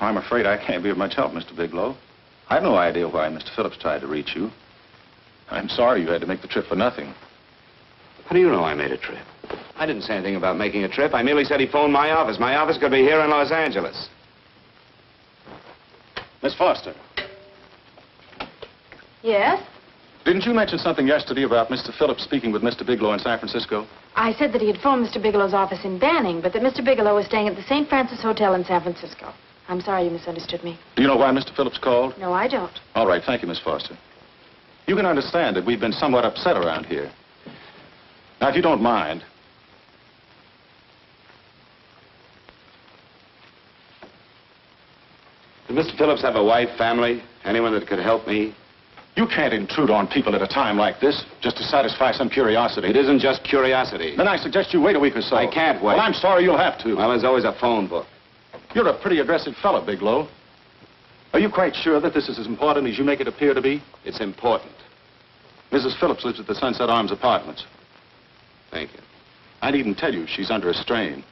[SPEAKER 6] Well, I'm afraid I can't be of much help, Mr. Bigelow. I've no idea why Mr. Phillips tried to reach you. I'm sorry you had to make the trip for nothing.
[SPEAKER 19] How do you know I made a trip? I didn't say anything about making a trip. I merely said he phoned my office. My office could be here in Los Angeles.
[SPEAKER 6] Miss Foster,
[SPEAKER 5] Yes?
[SPEAKER 6] didn't you mention something yesterday about Mr. Phillips speaking with Mr. Bigelow in San Francisco?
[SPEAKER 4] I said that he had phoned Mr. Bigelow's office in Banning, but that Mr. Bigelow was staying at the St. Francis Hotel in San Francisco. I'm sorry you misunderstood me.
[SPEAKER 6] Do you know why Mr. Phillips called?
[SPEAKER 4] No, I don't.
[SPEAKER 6] All right, thank you, Miss Foster. You can understand that we've been somewhat upset around here. Now, if you don't mind,
[SPEAKER 19] Did Mr. Phillips have a wife, family, anyone that could help me?
[SPEAKER 6] you can't intrude on people at a time like this just to satisfy some curiosity.
[SPEAKER 19] It isn't just curiosity.
[SPEAKER 6] Then I suggest you wait a week or so.
[SPEAKER 19] I can't wait.
[SPEAKER 6] Well, I'm sorry you'll have to.
[SPEAKER 19] Well, there's always a phone book.
[SPEAKER 6] You're a pretty aggressive fellow, Bigelow. Are you quite sure that this is as important as you make it appear to be?
[SPEAKER 19] It's important.
[SPEAKER 6] Mrs. Phillips lives at the Sunset Arms Apartments.
[SPEAKER 19] Thank you.
[SPEAKER 6] I needn't tell you she's under a strain.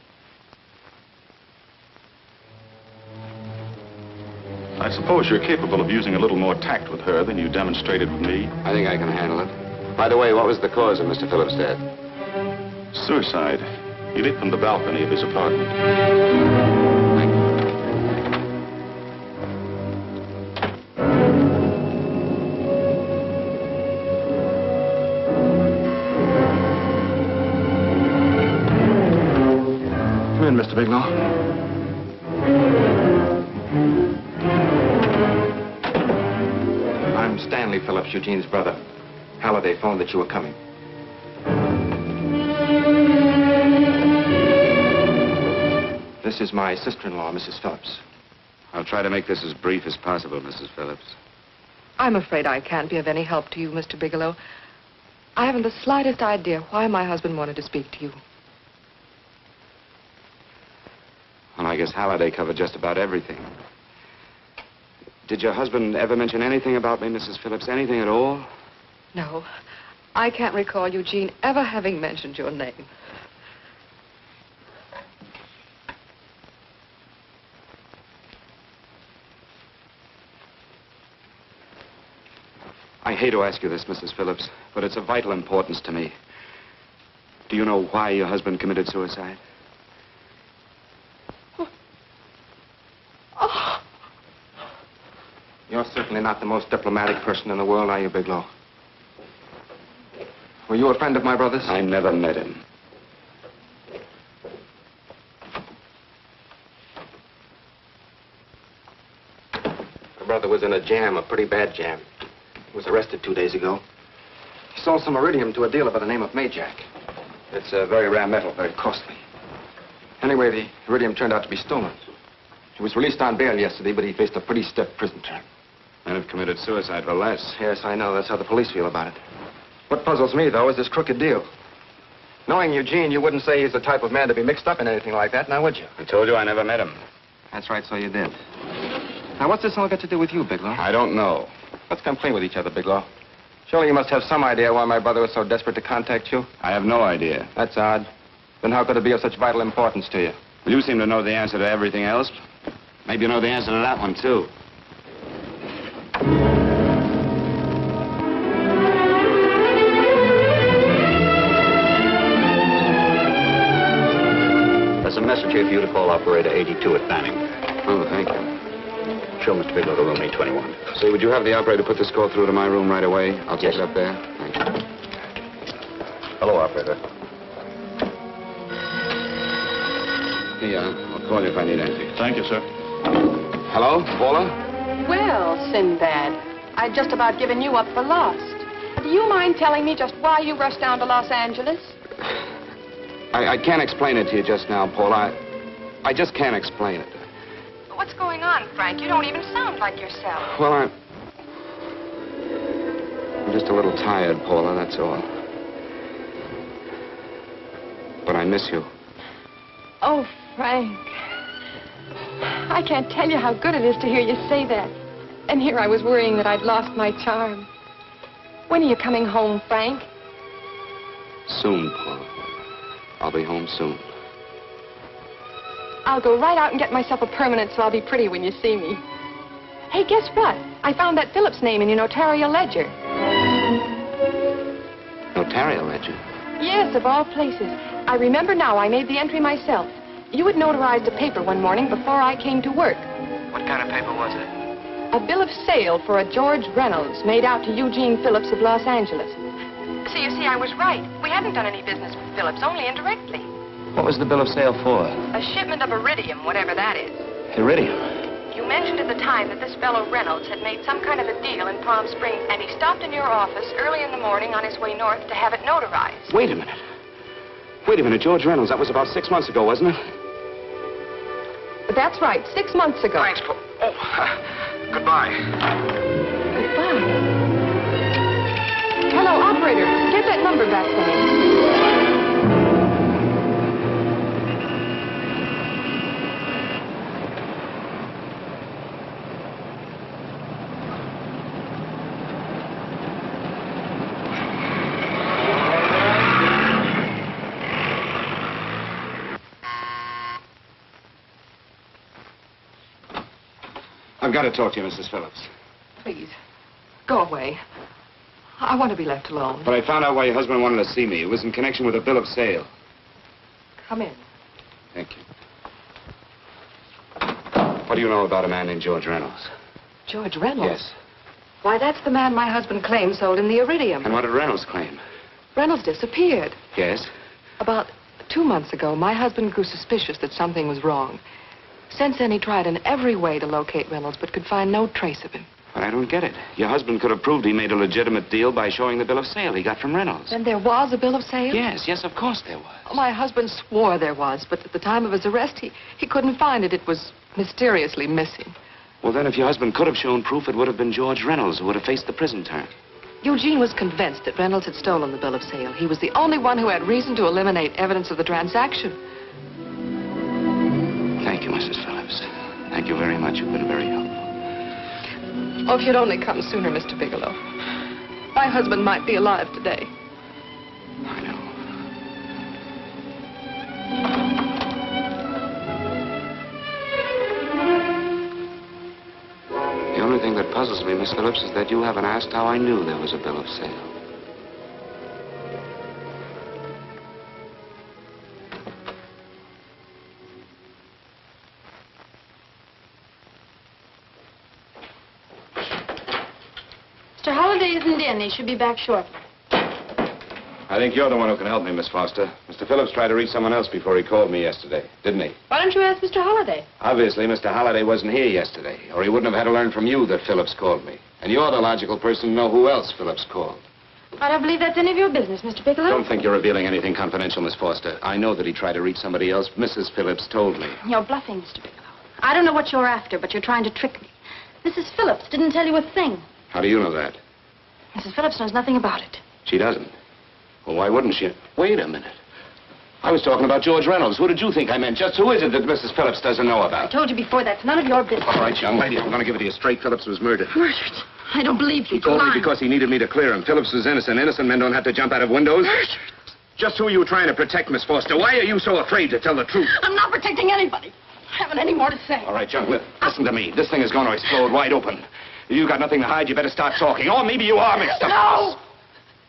[SPEAKER 6] I suppose you're capable of using a little more tact with her than you demonstrated with me.
[SPEAKER 19] I think I can handle it. By the way, what was the cause of Mr. Phillips' death?
[SPEAKER 6] Suicide. He leaped from the balcony of his apartment.
[SPEAKER 19] Come in, Mr. Bigelow.
[SPEAKER 10] I'm Stanley Phillips, Eugene's brother. Halliday phoned that you were coming. This is my sister-in-law, Mrs. Phillips.
[SPEAKER 19] I'll try to make this as brief as possible, Mrs. Phillips.
[SPEAKER 12] I'm afraid I can't be of any help to you, Mr. Bigelow. I haven't the slightest idea why my husband wanted to speak to you.
[SPEAKER 19] I guess Halliday covered just about everything. Did your husband ever mention anything about me, Mrs. Phillips? Anything at all?
[SPEAKER 4] No. I can't recall Eugene ever having mentioned your name.
[SPEAKER 19] I hate to ask you this, Mrs. Phillips, but it's of vital importance to me. Do you know why your husband committed suicide?
[SPEAKER 4] Oh.
[SPEAKER 10] You're certainly not the most diplomatic person in the world, are you, Bigelow? Were you a friend of my brother's?
[SPEAKER 19] I never met him.
[SPEAKER 10] My brother was in a jam, a pretty bad jam. He was arrested 2 days ago. He sold some iridium to a dealer by the name of Majak. It's a very rare metal, very costly. Anyway, the iridium turned out to be stolen. He was released on bail yesterday, but he faced a pretty stiff prison term.
[SPEAKER 19] Men have committed suicide for less.
[SPEAKER 10] Yes, I know. That's how the police feel about it. What puzzles me, though, is this crooked deal. Knowing Eugene, you wouldn't say he's the type of man to be mixed up in anything like that, now would you?
[SPEAKER 19] I told you I never met him.
[SPEAKER 10] That's right, so you did. Now, what's this all got to do with you, Bigelow?
[SPEAKER 19] I don't know.
[SPEAKER 10] Let's come clean with each other, Bigelow. Surely you must have some idea why my brother was so desperate to contact you.
[SPEAKER 19] I have no idea.
[SPEAKER 10] That's odd. Then how could it be of such vital importance to you?
[SPEAKER 19] You seem to know the answer to everything else. Maybe you know the answer to that one, too.
[SPEAKER 3] There's a message here for you to call operator 82 at Banning.
[SPEAKER 19] Oh, thank you.
[SPEAKER 3] Show Mr. Bigelow to room 821.
[SPEAKER 19] Say, would you have the operator put this call through to my room right away? I'll take it up there. Thank you.
[SPEAKER 3] Hello, operator.
[SPEAKER 19] I'll call you if I need anything.
[SPEAKER 7] Thank you, sir.
[SPEAKER 19] Hello, Paula?
[SPEAKER 12] Well, Sinbad, I'd just about given you up for lost. Do you mind telling me just why you rushed down to Los Angeles?
[SPEAKER 19] I can't explain it to you just now, Paula. I just can't explain it.
[SPEAKER 12] What's going on, Frank? You don't even sound like yourself.
[SPEAKER 19] Well, I'm just a little tired, Paula, that's all. But I miss you.
[SPEAKER 12] Oh, Frank. I can't tell you how good it is to hear you say that. And here I was worrying that I'd lost my charm. When are you coming home, Frank?
[SPEAKER 19] Soon, Paula. I'll be home soon.
[SPEAKER 12] I'll go right out and get myself a permanent so I'll be pretty when you see me. Hey, guess what? I found that Phillips name in your notarial ledger.
[SPEAKER 19] Notarial ledger?
[SPEAKER 12] Yes, of all places. I remember now I made the entry myself. You had notarized a paper one morning before I came to work.
[SPEAKER 10] What kind of paper was it?
[SPEAKER 12] A bill of sale for a George Reynolds made out to Eugene Phillips of Los Angeles. So you see, I was right. We hadn't done any business with Phillips, only indirectly.
[SPEAKER 19] What was the bill of sale for?
[SPEAKER 12] A shipment of iridium, whatever that is.
[SPEAKER 19] Iridium?
[SPEAKER 12] You mentioned at the time that this fellow Reynolds had made some kind of a deal in Palm Springs, and he stopped in your office early in the morning on his way north to have it notarized.
[SPEAKER 19] Wait a minute. Wait a minute, George Reynolds. That was about 6 months ago, wasn't it?
[SPEAKER 12] That's right, 6 months ago.
[SPEAKER 10] Thanks, Paul. Oh, goodbye.
[SPEAKER 12] Goodbye. Hello, operator. Get that number back for me.
[SPEAKER 19] I've got to talk to you, Mrs. Phillips.
[SPEAKER 12] Please, go away. I want to be left alone.
[SPEAKER 19] But I found out why your husband wanted to see me. It was in connection with a bill of sale.
[SPEAKER 12] Come in.
[SPEAKER 19] Thank you. What do you know about a man named George Reynolds?
[SPEAKER 12] George Reynolds?
[SPEAKER 19] Yes.
[SPEAKER 12] Why, that's the man my husband claimed sold him the iridium.
[SPEAKER 19] And what did Reynolds claim?
[SPEAKER 12] Reynolds disappeared.
[SPEAKER 19] Yes?
[SPEAKER 12] About 2 months ago, my husband grew suspicious that something was wrong. Since then, he tried in every way to locate Reynolds, but could find no trace of him.
[SPEAKER 19] But I don't get it. Your husband could have proved he made a legitimate deal by showing the bill of sale he got from Reynolds.
[SPEAKER 12] Then there was a bill of sale?
[SPEAKER 19] Yes, of course there was.
[SPEAKER 12] My husband swore there was, but at the time of his arrest, he couldn't find it. It was mysteriously missing.
[SPEAKER 19] Well, then, if your husband could have shown proof, it would have been George Reynolds who would have faced the prison term.
[SPEAKER 12] Eugene was convinced that Reynolds had stolen the bill of sale. He was the only one who had reason to eliminate evidence of the transaction.
[SPEAKER 19] Thank you, Mrs.
[SPEAKER 12] Oh, if you'd only come sooner, Mr. Bigelow. My husband might be alive today.
[SPEAKER 19] I know. The only thing that puzzles me, Miss Phillips, is that you haven't asked how I knew there was a bill of sale.
[SPEAKER 9] Mr. Holliday isn't in. He should be back shortly.
[SPEAKER 19] I think you're the one who can help me, Miss Foster. Mr. Phillips tried to reach someone else before he called me yesterday, didn't he?
[SPEAKER 9] Why don't you ask Mr. Holliday?
[SPEAKER 19] Obviously, Mr. Holliday wasn't here yesterday, or he wouldn't have had to learn from you that Phillips called me. And you're the logical person to know who else Phillips called.
[SPEAKER 9] I don't believe that's any of your business, Mr. Bigelow.
[SPEAKER 19] Don't think you're revealing anything confidential, Miss Foster. I know that he tried to reach somebody else. Mrs. Phillips told me.
[SPEAKER 9] You're bluffing, Mr. Bigelow. I don't know what you're after, but you're trying to trick me. Mrs. Phillips didn't tell you a thing.
[SPEAKER 19] How do you know that?
[SPEAKER 9] Mrs. Phillips knows nothing about it.
[SPEAKER 19] She doesn't. Well, why wouldn't she? Wait a minute. I was talking about George Reynolds. Who did you think I meant? Just who is it that Mrs. Phillips doesn't know
[SPEAKER 9] I
[SPEAKER 19] about?
[SPEAKER 9] told you before, that's none of your business.
[SPEAKER 19] All right, young lady, I'm going to give it to you straight. Phillips was murdered.
[SPEAKER 9] Murdered? I don't believe you.
[SPEAKER 19] He told me because he needed me to clear him. Phillips was innocent. Innocent men don't have to jump out of windows.
[SPEAKER 9] Murdered?
[SPEAKER 19] Just who are you trying to protect, Miss Foster? Why are you so afraid to tell the truth?
[SPEAKER 9] I'm not protecting anybody. I haven't any more to say.
[SPEAKER 19] All right, young, listen to me. This thing is going to explode wide open. If you've got nothing to hide, you better start talking. Or maybe you are mixed up.
[SPEAKER 9] No!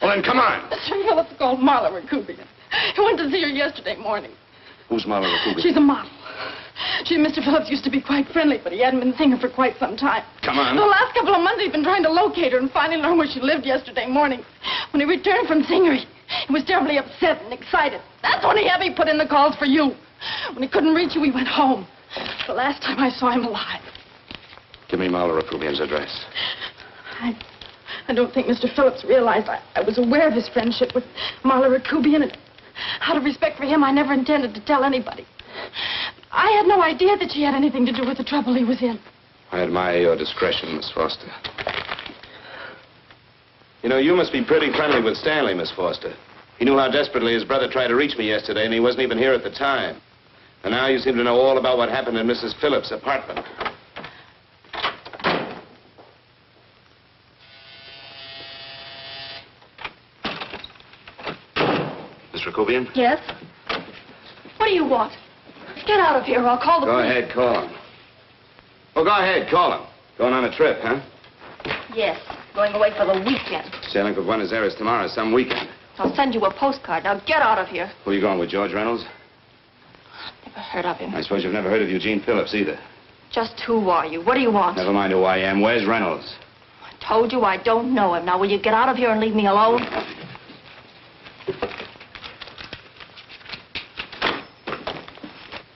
[SPEAKER 19] Well, then, come on.
[SPEAKER 12] Mr. Phillips called Marla Rakubian. He went to see her yesterday morning.
[SPEAKER 19] Who's Marla Rakubian?
[SPEAKER 12] She's a model. She and Mr. Phillips used to be quite friendly, but he hadn't been seeing her for quite some time.
[SPEAKER 19] Come on.
[SPEAKER 12] The last couple of months, he'd been trying to locate her and finally learned where she lived yesterday morning. When he returned from seeing her, he was terribly upset and excited. That's when he had me put in the calls for you. When he couldn't reach you, he went home. The last time I saw him alive.
[SPEAKER 19] Give me Marla Rakubian's address.
[SPEAKER 12] I don't think Mr. Phillips realized I was aware of his friendship with Marla Rakubian, and out of respect for him, I never intended to tell anybody. I had no idea that she had anything to do with the trouble he was in.
[SPEAKER 19] I admire your discretion, Miss Foster. You know, you must be pretty friendly with Stanley, Miss Foster. He knew how desperately his brother tried to reach me yesterday, and he wasn't even here at the time. And now you seem to know all about what happened in Mrs. Phillips' apartment. Miss Rakubian?
[SPEAKER 9] Yes? What do you want? Get out of here or I'll call the
[SPEAKER 19] Go
[SPEAKER 9] police.
[SPEAKER 19] ahead, call him. Oh, go ahead, call him. Going on a trip, huh?
[SPEAKER 9] Yes, going away for the weekend.
[SPEAKER 19] Sailing for Buenos Aires tomorrow, some weekend.
[SPEAKER 9] I'll send you a postcard. Now get out of here.
[SPEAKER 19] Who are you going with, George Reynolds?
[SPEAKER 9] Never heard of him.
[SPEAKER 19] I suppose you've never heard of Eugene Phillips either.
[SPEAKER 9] Just who are you? What do you want?
[SPEAKER 19] Never mind who I am. Where's Reynolds?
[SPEAKER 9] I told you I don't know him. Now will you get out of here and leave me alone?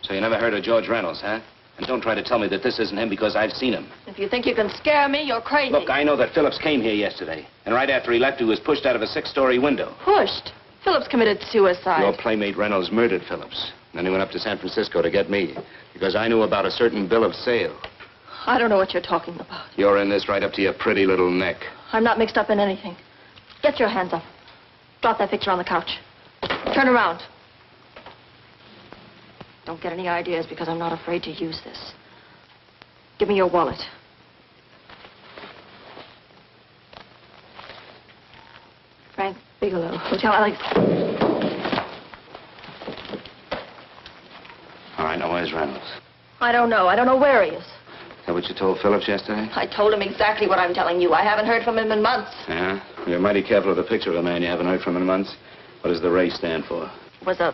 [SPEAKER 19] So you never heard of George Reynolds, huh? And don't try to tell me that this isn't him because I've seen him.
[SPEAKER 9] If you think you can scare me, you're crazy.
[SPEAKER 19] Look, I know that Phillips came here yesterday. And right after he left, he was pushed out of a 6-story window.
[SPEAKER 9] Pushed? Phillips committed suicide.
[SPEAKER 19] Your playmate Reynolds murdered Phillips. Then he went up to San Francisco to get me. Because I knew about a certain bill of sale.
[SPEAKER 9] I don't know what you're talking about.
[SPEAKER 19] You're in this right up to your pretty little neck.
[SPEAKER 9] I'm not mixed up in anything. Get your hands up. Drop that picture on the couch. Turn around. Don't get any ideas because I'm not afraid to use this. Give me your wallet. Frank Bigelow, Hotel Alex.
[SPEAKER 19] All right, now where's Reynolds?
[SPEAKER 9] I don't know. I don't know where he is.
[SPEAKER 19] Is that what you told Phillips yesterday?
[SPEAKER 9] I told him exactly what I'm telling you. I haven't heard from him in months.
[SPEAKER 19] Yeah? Well, you're mighty careful of the picture of a man you haven't heard from in months. What does the Ray stand for?
[SPEAKER 9] It was a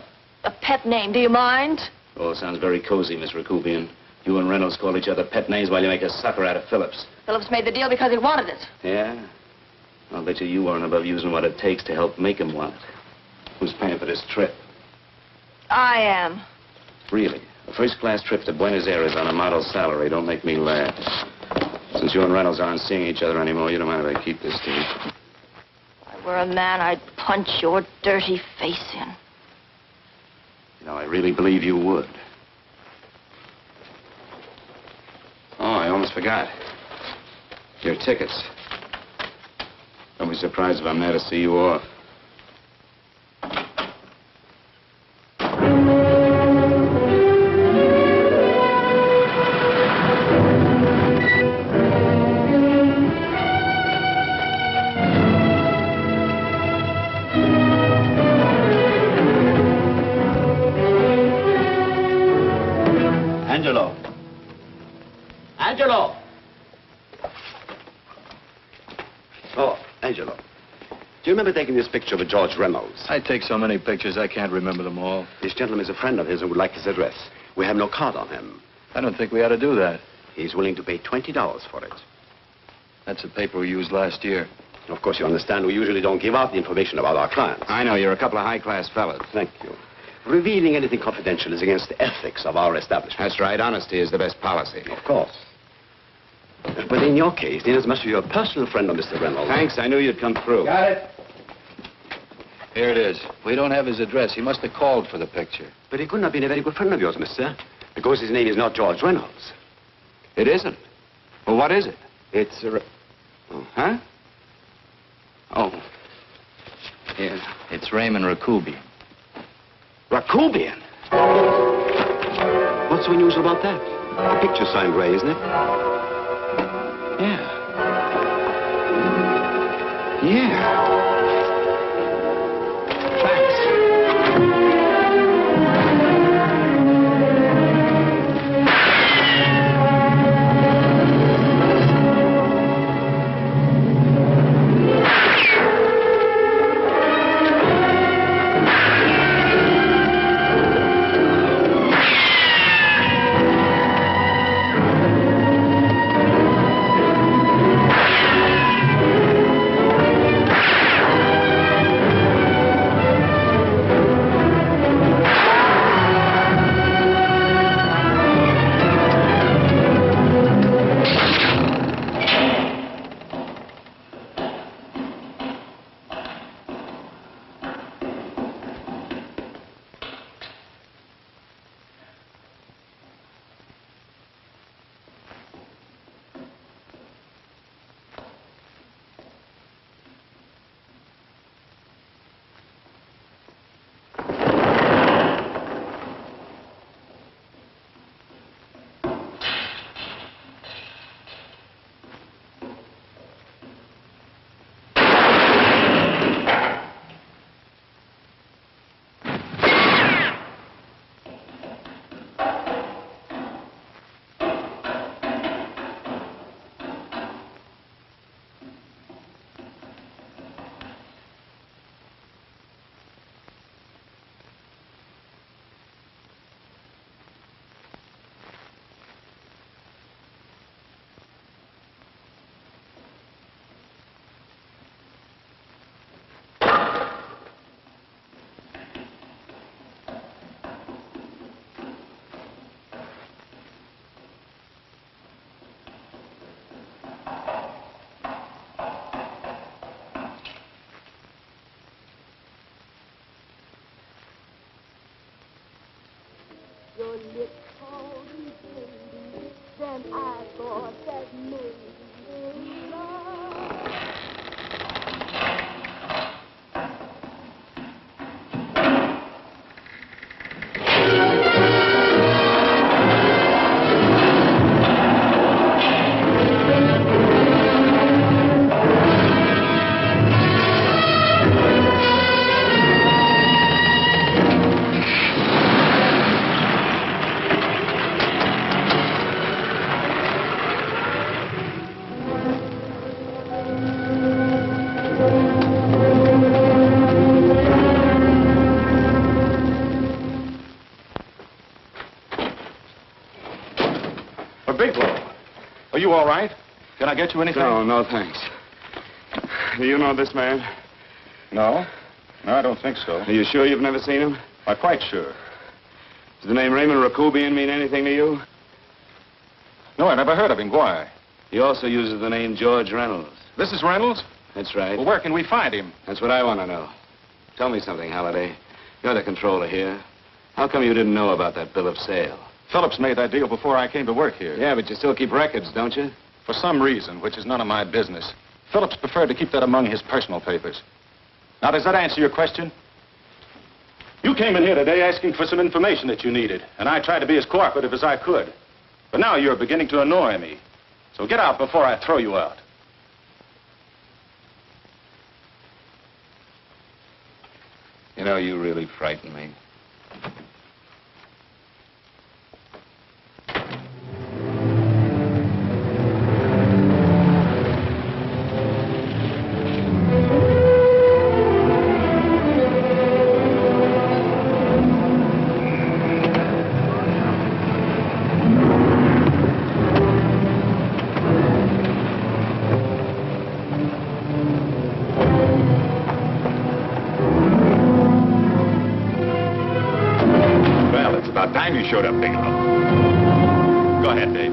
[SPEAKER 9] pet name. Do you mind?
[SPEAKER 19] Oh, it sounds very cozy, Miss Rakubian. You and Reynolds call each other pet names while you make a sucker out of Phillips.
[SPEAKER 9] Phillips made the deal because he wanted it.
[SPEAKER 19] Yeah? I'll bet you weren't above using what it takes to help make him want it. Who's paying for this trip?
[SPEAKER 9] I am.
[SPEAKER 19] Really? A first-class trip to Buenos Aires on a model salary. Don't make me laugh. Since you and Reynolds aren't seeing each other anymore, you don't mind if I keep this to you.
[SPEAKER 9] If I were a man, I'd punch your dirty face in.
[SPEAKER 19] You know, I really believe you would. Oh, I almost forgot. Your tickets. Don't be surprised if I'm there to see you off.
[SPEAKER 20] Angelo. Angelo!
[SPEAKER 21] Oh, Angelo. Do you remember taking this picture with George Reynolds?
[SPEAKER 22] I take so many pictures, I can't remember them all.
[SPEAKER 21] This gentleman is a friend of his and would like his address. We have no card on him.
[SPEAKER 22] I don't think we ought to do that.
[SPEAKER 21] He's willing to pay $20 for it.
[SPEAKER 22] That's the paper we used last year.
[SPEAKER 21] Of course, you understand, we usually don't give out the information about our clients.
[SPEAKER 19] I know, you're a couple of high-class fellas.
[SPEAKER 21] Thank you. Revealing anything confidential is against the ethics of our establishment.
[SPEAKER 19] That's right. Honesty is the best policy.
[SPEAKER 21] Of course. But in your case, inasmuch as you're a personal friend of Mr. Reynolds...
[SPEAKER 19] Thanks. I knew you'd come through.
[SPEAKER 20] Got it.
[SPEAKER 22] Here it is. We don't have his address. He must have called for the picture.
[SPEAKER 21] But he couldn't have been a very good friend of yours, mister. Because his name is not George Reynolds.
[SPEAKER 19] It isn't? Well, what is it?
[SPEAKER 21] It's a...
[SPEAKER 19] Huh? Oh.
[SPEAKER 22] Here. It's Raymond Rakubian.
[SPEAKER 21] Rakubian? What's so unusual about that? The picture's signed Ray, isn't it?
[SPEAKER 19] Yeah. Yeah.
[SPEAKER 16] Your lips cold and baby, then I thought that maybe love.
[SPEAKER 8] Bigelow, are you all right? Can I get you anything?
[SPEAKER 21] No, thanks. Do you know this man?
[SPEAKER 8] No? No, I don't think so.
[SPEAKER 21] Are you sure you've never seen him?
[SPEAKER 8] I'm quite sure.
[SPEAKER 21] Does the name Raymond Rakubian mean anything to you?
[SPEAKER 8] No, I never heard of him. Why?
[SPEAKER 21] He also uses the name George Reynolds.
[SPEAKER 8] This is Reynolds?
[SPEAKER 21] That's right.
[SPEAKER 8] Well, where can we find him?
[SPEAKER 21] That's what I want to know. Tell me something, Halliday. You're the controller here. How come you didn't know about that bill of sale?
[SPEAKER 8] Phillips made that deal before I came to work here.
[SPEAKER 21] Yeah, but you still keep records, don't you?
[SPEAKER 8] For some reason, which is none of my business, Phillips preferred to keep that among his personal papers. Now, does that answer your question? You came in here today asking for some information that you needed, and I tried to be as cooperative as I could. But now you're beginning to annoy me. So get out before I throw you out.
[SPEAKER 19] You know, you really frighten me.
[SPEAKER 15] showed up, Bigelow. Go ahead, Dave.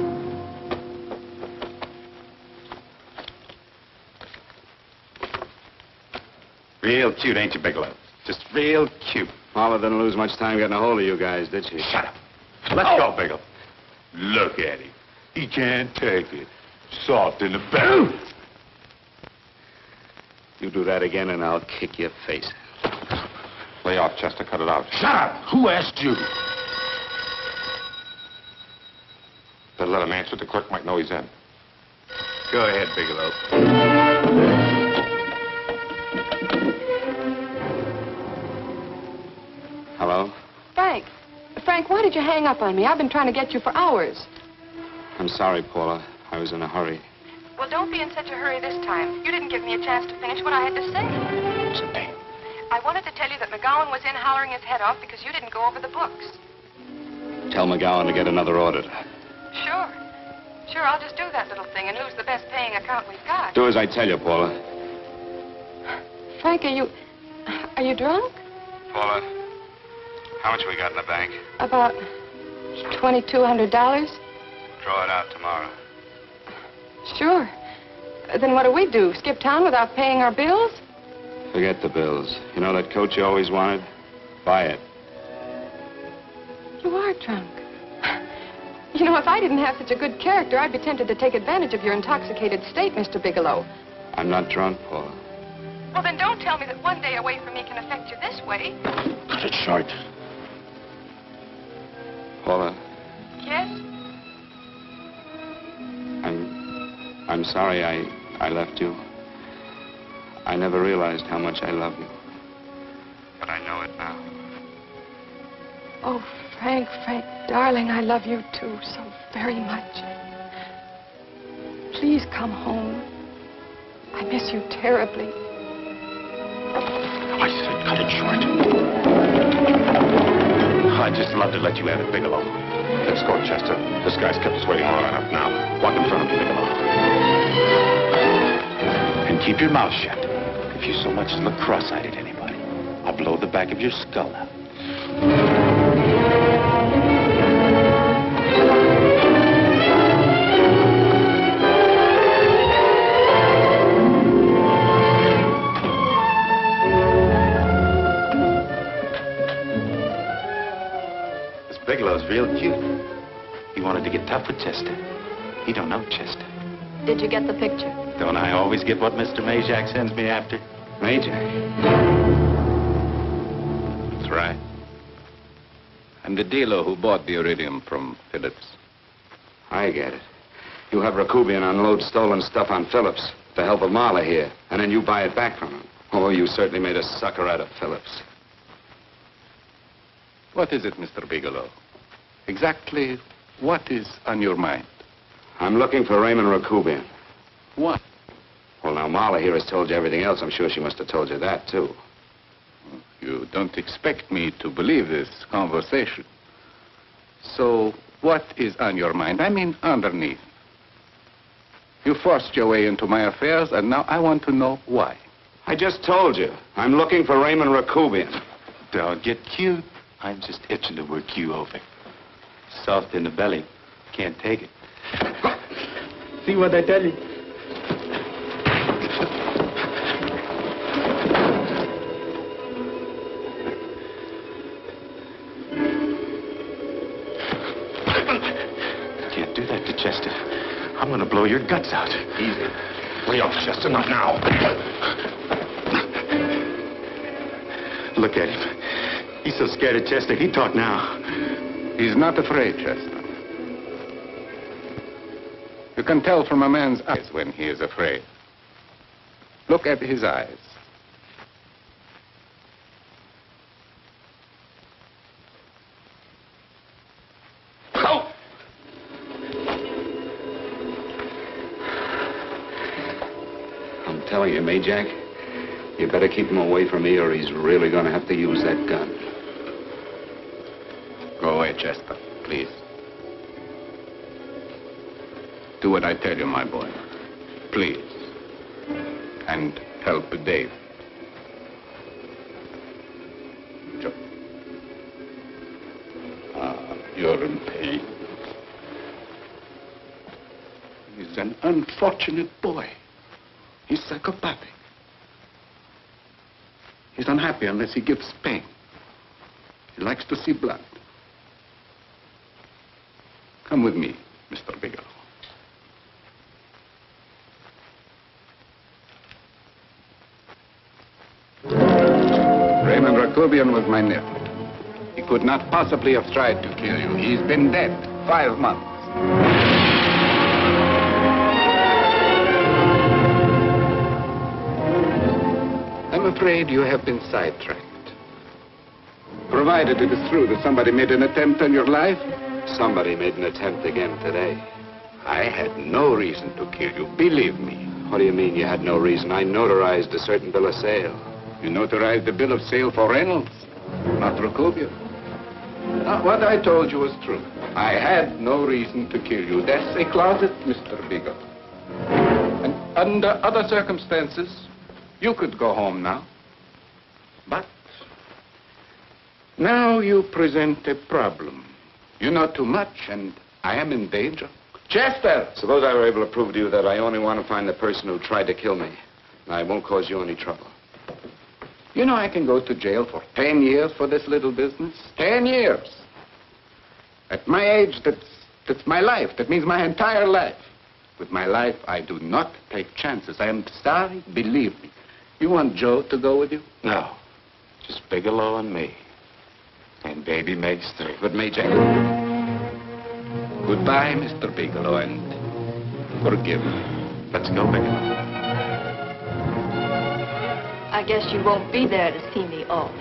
[SPEAKER 15] Real cute, ain't you, Bigelow? Just real cute.
[SPEAKER 21] Paula didn't lose much time getting a hold of you guys, did she?
[SPEAKER 15] Shut up. Let's go, Bigelow. Look at him. He can't take it. Soft in the belly.
[SPEAKER 21] You do that again and I'll kick your face.
[SPEAKER 15] Lay off, Chester. Cut it out.
[SPEAKER 13] Shut up! Who asked you?
[SPEAKER 15] Better let him answer. The clerk might know he's in.
[SPEAKER 21] Go ahead, Bigelow. Hello?
[SPEAKER 12] Frank. Frank, why did you hang up on me? I've been trying to get you for hours.
[SPEAKER 21] I'm sorry, Paula. I was in a hurry.
[SPEAKER 12] Well, don't be in such a hurry this time. You didn't give me a chance to finish what I had to say.
[SPEAKER 21] Cynthia.
[SPEAKER 12] I wanted to tell you that McGowan was in hollering his head off because you didn't go over the books.
[SPEAKER 21] Tell McGowan to get another auditor.
[SPEAKER 12] Sure. Sure, I'll just do that little thing and lose the best paying account we've got.
[SPEAKER 21] Do as I tell you, Paula.
[SPEAKER 12] Frank, are you drunk?
[SPEAKER 21] Paula, how much we got in the bank?
[SPEAKER 12] About $2,200.
[SPEAKER 21] Draw it out tomorrow.
[SPEAKER 12] Sure. Then what do? Skip town without paying our bills?
[SPEAKER 21] Forget the bills. You know that coat you always wanted? Buy it.
[SPEAKER 12] You are drunk. You know, if I didn't have such a good character, I'd be tempted to take advantage of your intoxicated state, Mr. Bigelow.
[SPEAKER 21] I'm not drunk, Paula.
[SPEAKER 12] Well, then don't tell me that one day away from me can affect you this way.
[SPEAKER 21] Cut it short. Paula,
[SPEAKER 12] Yes?
[SPEAKER 21] I'm sorry I left you. I never realized how much I love you. But I know it now.
[SPEAKER 12] Oh, Frank, darling, I love you too so very much. Please come home. I miss you terribly.
[SPEAKER 15] I said cut it short. I'd just love to let you have it, Bigelow. Let's go, Chester. This guy's kept us waiting long enough now. Walk in front of me, Bigelow. And keep your mouth shut. If you so much as look cross-eyed at anybody, I'll blow the back of your skull out. Bigelow's real cute. He wanted to get tough with Chester. He don't know Chester.
[SPEAKER 9] Did you get the picture?
[SPEAKER 15] Don't I always get what Mr. Majak sends me after?
[SPEAKER 21] Majak?
[SPEAKER 22] That's right. I'm the dealer who bought the iridium from Phillips.
[SPEAKER 21] I get it. You have Rakubian unload stolen stuff on Phillips with the help of Marla here, and then you buy it back from him. Oh, you certainly made a sucker out of Phillips.
[SPEAKER 22] What is it, Mr. Bigelow? Exactly what is on your mind?
[SPEAKER 21] I'm looking for Raymond Rakubian.
[SPEAKER 22] What?
[SPEAKER 21] Well, now, Marla here has told you everything else. I'm sure she must have told you that, too.
[SPEAKER 22] You don't expect me to believe this conversation. So, what is on your mind? I mean, underneath. You forced your way into my affairs, and now I want to know why.
[SPEAKER 21] I just told you. I'm looking for Raymond Rakubian.
[SPEAKER 15] Don't get cute. I'm just itching to work you over. Soft in the belly. Can't take it.
[SPEAKER 2] See what I tell you?
[SPEAKER 15] Can't do that to Chester. I'm gonna blow your guts out. Easy. Lay off, Chester, not now. Look at him. He's so scared of Chester, he'd talk now.
[SPEAKER 22] He's not afraid, Chester. You can tell from a man's eyes when he is afraid. Look at his eyes.
[SPEAKER 21] Oh! I'm telling you, Majak, you better keep him away from me or he's really going to have to use that gun.
[SPEAKER 22] Go away, Chester, please. Do what I tell you, my boy. Please. And help Dave. Joe. You're in pain. He's an unfortunate boy. He's psychopathic. He's unhappy unless he gives pain. He likes to see blood. Come with me, Mr. Bigelow. Raymond Rakubian was my nephew. He could not possibly have tried to kill you. He's been dead 5 months. I'm afraid you have been sidetracked. Provided it is true that somebody made an attempt on your life.
[SPEAKER 21] Somebody made an attempt again today.
[SPEAKER 22] I had no reason to kill you, believe me.
[SPEAKER 21] What do you mean you had no reason? I notarized a certain bill of sale.
[SPEAKER 22] You notarized the bill of sale for Reynolds, not Rakubian. What I told you was true. I had no reason to kill you. That's a closet, Mr. Bigelow. And under other circumstances, you could go home now. But now you present a problem. You know too much, and I am in danger. Chester!
[SPEAKER 21] Suppose I were able to prove to you that I only want to find the person who tried to kill me. And I won't cause you any trouble.
[SPEAKER 22] You know I can go to jail for 10 years for this little business. 10 years. At my age, that's my life. That means my entire life. With my life, I do not take chances. I am sorry, believe me. You want Joe to go with you?
[SPEAKER 21] No. Just Bigelow and me. And baby makes 3.
[SPEAKER 22] But Major, goodbye, Mr. Bigelow, and forgive me.
[SPEAKER 21] Let's go, Bigelow.
[SPEAKER 9] I guess you won't be there to see me off.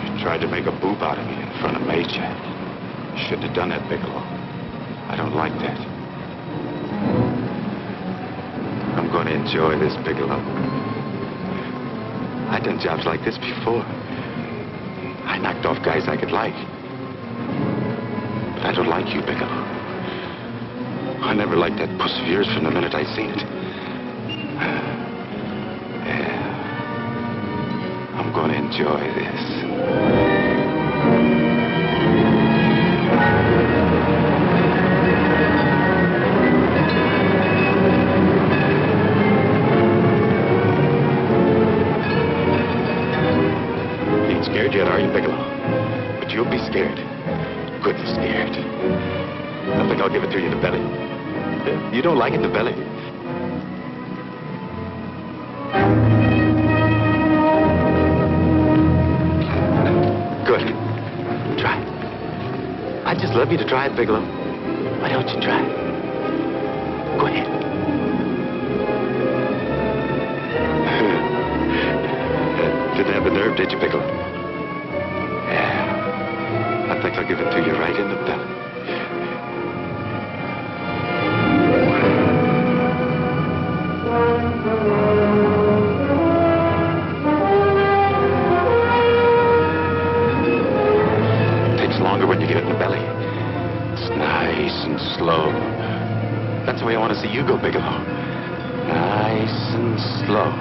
[SPEAKER 21] You tried to make a boob out of me in front of Major. You shouldn't have done that, Bigelow. I don't like that. I'm going to enjoy this, Bigelow. I've done jobs like this before. I knocked off guys I could like. But I don't like you, Bigelow. I never liked that puss of yours from the minute I seen it. Yeah. I'm going to enjoy this. Scared yet, are you, Bigelow? But you'll be scared. Good scared. I think I'll give it to you in the belly. You don't like it in the belly? Good. Try. I'd just love you to try it, Bigelow. Why don't you try it? Go ahead. Didn't have the nerve, did you, Bigelow? I think I'll give it to you right in the belly. It takes longer when you get it in the belly. It's nice and slow. That's the way I want to see you go, Bigelow. Nice and slow.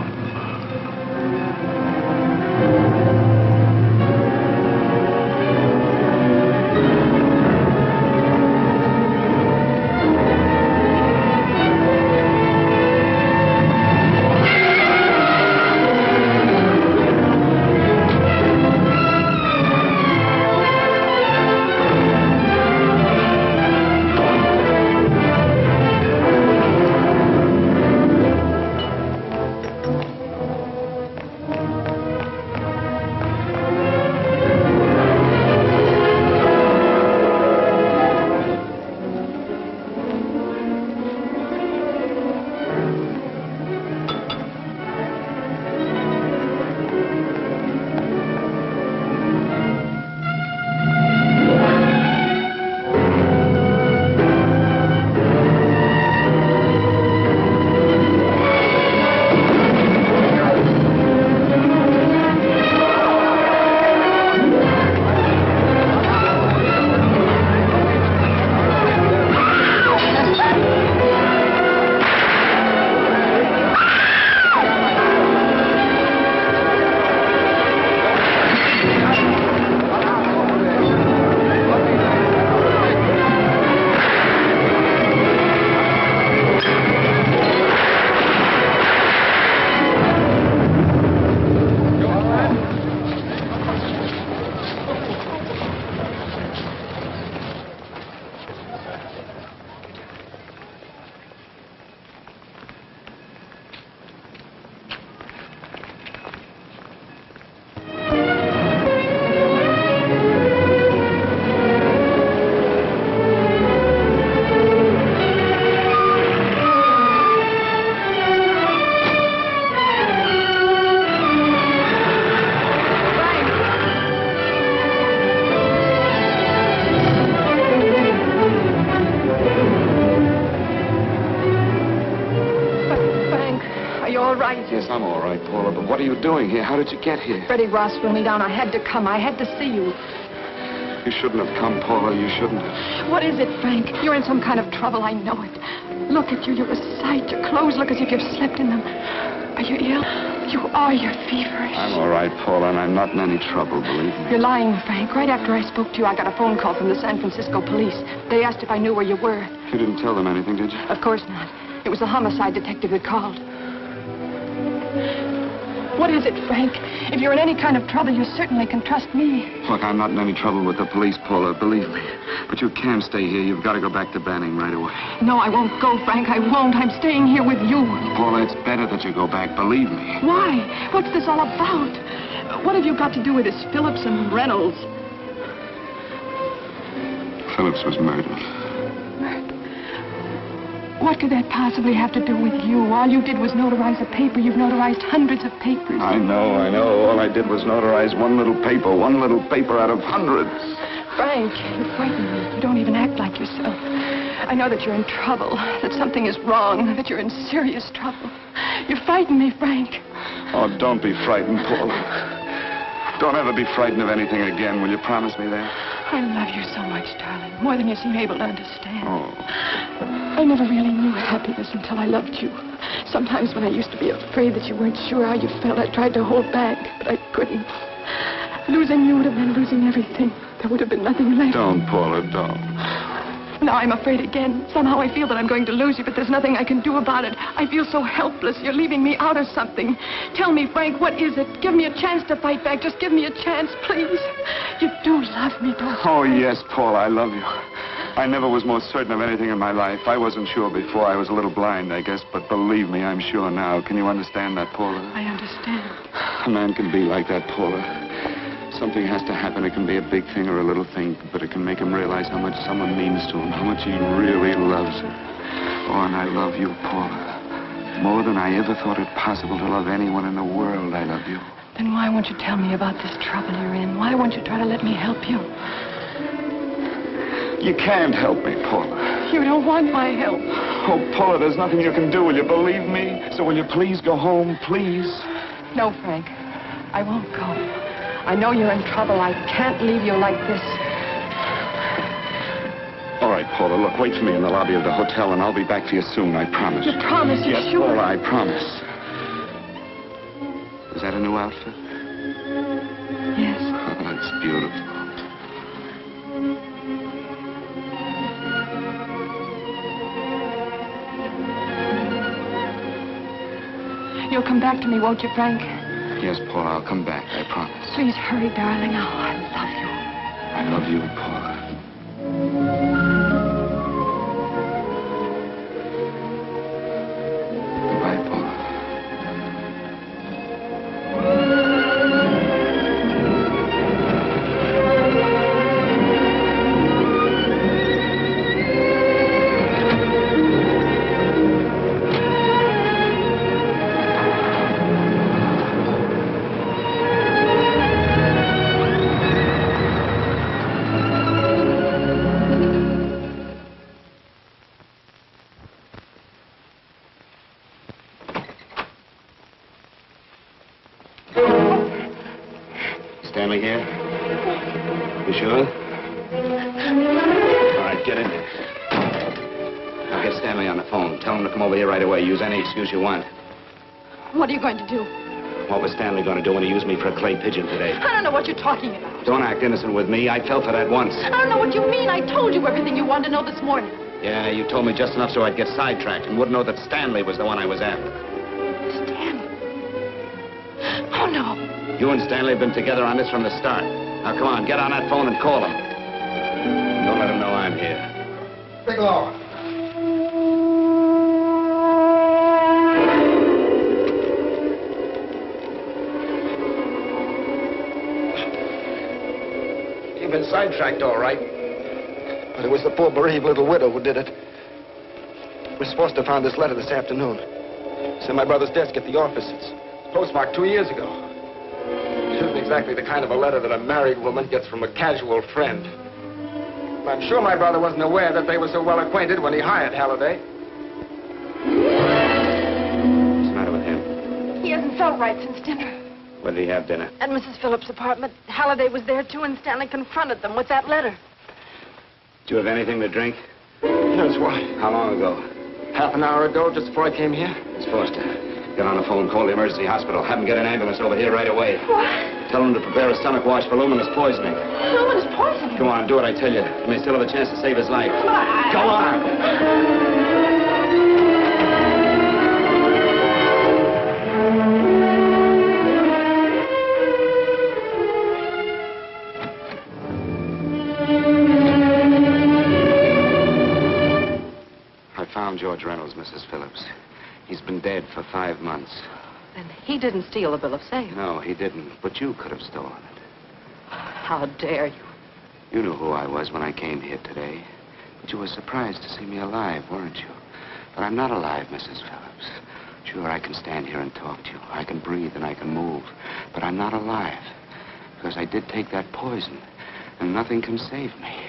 [SPEAKER 2] Yes, I'm all right, Paula, but what are you doing here? How did you get here?
[SPEAKER 12] Freddie Ross threw me down. I had to come. I had to see you.
[SPEAKER 2] You shouldn't have come, Paula. You shouldn't have.
[SPEAKER 12] What is it, Frank? You're in some kind of trouble. I know it. Look at you. You're a sight. Your clothes look as if you've slept in them. Are you ill? You are. You're feverish.
[SPEAKER 2] I'm all right, Paula, and I'm not in any trouble, believe me.
[SPEAKER 12] You're lying, Frank. Right after I spoke to you, I got a phone call from the San Francisco police. They asked if I knew where you were.
[SPEAKER 2] You didn't tell them anything, did you?
[SPEAKER 12] Of course not. It was the homicide detective that called. What is it, Frank? If you're in any kind of trouble, you certainly can trust me.
[SPEAKER 2] Look, I'm not in any trouble with the police, Paula, believe me. But you can't stay here. You've got to go back to Banning right away.
[SPEAKER 12] No, I won't go, Frank. I won't. I'm staying here with you.
[SPEAKER 2] Paula, it's better that you go back, believe me.
[SPEAKER 12] Why? What's this all about? What have you got to do with this Phillips and Reynolds?
[SPEAKER 2] Phillips was murdered.
[SPEAKER 12] What could that possibly have to do with you? All you did was notarize a paper. You've notarized hundreds of papers.
[SPEAKER 2] I know. All I did was notarize one little paper out of hundreds.
[SPEAKER 12] Frank, you frighten me. You don't even act like yourself. I know that you're in trouble, that something is wrong, that you're in serious trouble. You frighten me, Frank.
[SPEAKER 2] Oh, don't be frightened, Paula. Don't ever be frightened of anything again. Will you promise me that?
[SPEAKER 12] I love you so much, darling. More than you seem able to understand.
[SPEAKER 2] Oh.
[SPEAKER 12] I never really knew happiness until I loved you. Sometimes when I used to be afraid that you weren't sure how you felt, I tried to hold back, but I couldn't. Losing you would have meant losing everything. There would have been nothing left.
[SPEAKER 2] Don't, Paula, don't.
[SPEAKER 12] Now I'm afraid again. Somehow I feel that I'm going to lose you, but there's nothing I can do about it. I feel so helpless. You're leaving me out of something. Tell me, Frank, what is it? Give me a chance to fight back. Just give me a chance, please. You do love me, don't you?
[SPEAKER 2] Oh, yes, Paula, I love you. I never was more certain of anything in my life. I wasn't sure before. I was a little blind, I guess, but believe me, I'm sure now. Can you understand that, Paula?
[SPEAKER 12] I understand.
[SPEAKER 2] A man can be like that, Paula. Something has to happen. It can be a big thing or a little thing, but it can make him realize how much someone means to him, how much he really loves her. Oh, and I love you, Paula. More than I ever thought it possible to love anyone in the world, I love you.
[SPEAKER 12] Then why won't you tell me about this trouble you're in? Why won't you try to let me help you?
[SPEAKER 2] You can't help me, Paula.
[SPEAKER 12] You don't want my help.
[SPEAKER 2] Oh, Paula, there's nothing you can do. Will you believe me? So will you please go home, please?
[SPEAKER 12] No, Frank. I won't go. I know you're in trouble. I can't leave you like this.
[SPEAKER 2] All right, Paula, look, wait for me in the lobby of the hotel, and I'll be back for you soon, I promise.
[SPEAKER 12] You promise? You're
[SPEAKER 2] yes,
[SPEAKER 12] sure?
[SPEAKER 2] Paula, I promise. Is that a new outfit?
[SPEAKER 12] Yes.
[SPEAKER 2] Oh, that's beautiful.
[SPEAKER 12] You'll come back to me, won't you, Frank?
[SPEAKER 2] Yes, Paula, I'll come back, I promise.
[SPEAKER 12] Please hurry, darling. Oh, I love you.
[SPEAKER 2] I love you, Paula. Goodbye, Paula. Stanley here? You sure? All right, get in there. Now get Stanley on the phone. Tell him to come over here right away. Use any excuse you want.
[SPEAKER 12] What are you going to do?
[SPEAKER 2] What was Stanley going to do when he used me for a clay pigeon today?
[SPEAKER 12] I don't know what you're talking about.
[SPEAKER 2] Don't act innocent with me. I fell for that once.
[SPEAKER 12] I don't know what you mean. I told you everything you wanted to know this morning.
[SPEAKER 2] Yeah, you told me just enough so I'd get sidetracked and wouldn't know that Stanley was the one I was after.
[SPEAKER 12] Stanley? Oh, no.
[SPEAKER 2] You and Stanley have been together on this from the start. Now, come on, get on that phone and call him. Don't let him know I'm here.
[SPEAKER 10] Bigelow.
[SPEAKER 2] You've been sidetracked, all right.
[SPEAKER 10] But it was the poor bereaved little widow who did it. Miss Foster found this letter this afternoon. It's in my brother's desk at the office. It's postmarked 2 years ago. It isn't exactly the kind of a letter that a married woman gets from a casual friend. I'm sure my brother wasn't aware that they were so well acquainted when he hired Halliday.
[SPEAKER 2] What's the matter with him?
[SPEAKER 9] He has
[SPEAKER 12] felt right since dinner.
[SPEAKER 10] Where did he have dinner?
[SPEAKER 12] At Mrs. Phillips' apartment. Halliday was there, too, and Stanley confronted them with that letter.
[SPEAKER 10] Did you have anything to drink?
[SPEAKER 2] Yes, why?
[SPEAKER 10] How long ago?
[SPEAKER 2] Half an hour ago, just before I came here.
[SPEAKER 10] Miss Foster, get on the phone, call the emergency hospital. Have them get an ambulance over here right away.
[SPEAKER 12] What?
[SPEAKER 10] Tell them to prepare a stomach wash for luminous poisoning.
[SPEAKER 12] Luminous poisoning?
[SPEAKER 10] Come on, do what I tell you. You may still have a chance to save his life. Go on. I found George Reynolds, Mrs. Phillips. He's been dead for 5 months.
[SPEAKER 4] And he didn't steal the bill of sale.
[SPEAKER 10] No, he didn't. But you could have stolen it.
[SPEAKER 4] How dare you?
[SPEAKER 10] You knew who I was when I came here today. But you were surprised to see me alive, weren't you? But I'm not alive, Mrs. Phillips. Sure, I can stand here and talk to you. I can breathe and I can move. But I'm not alive. Because I did take that poison. And nothing can save me.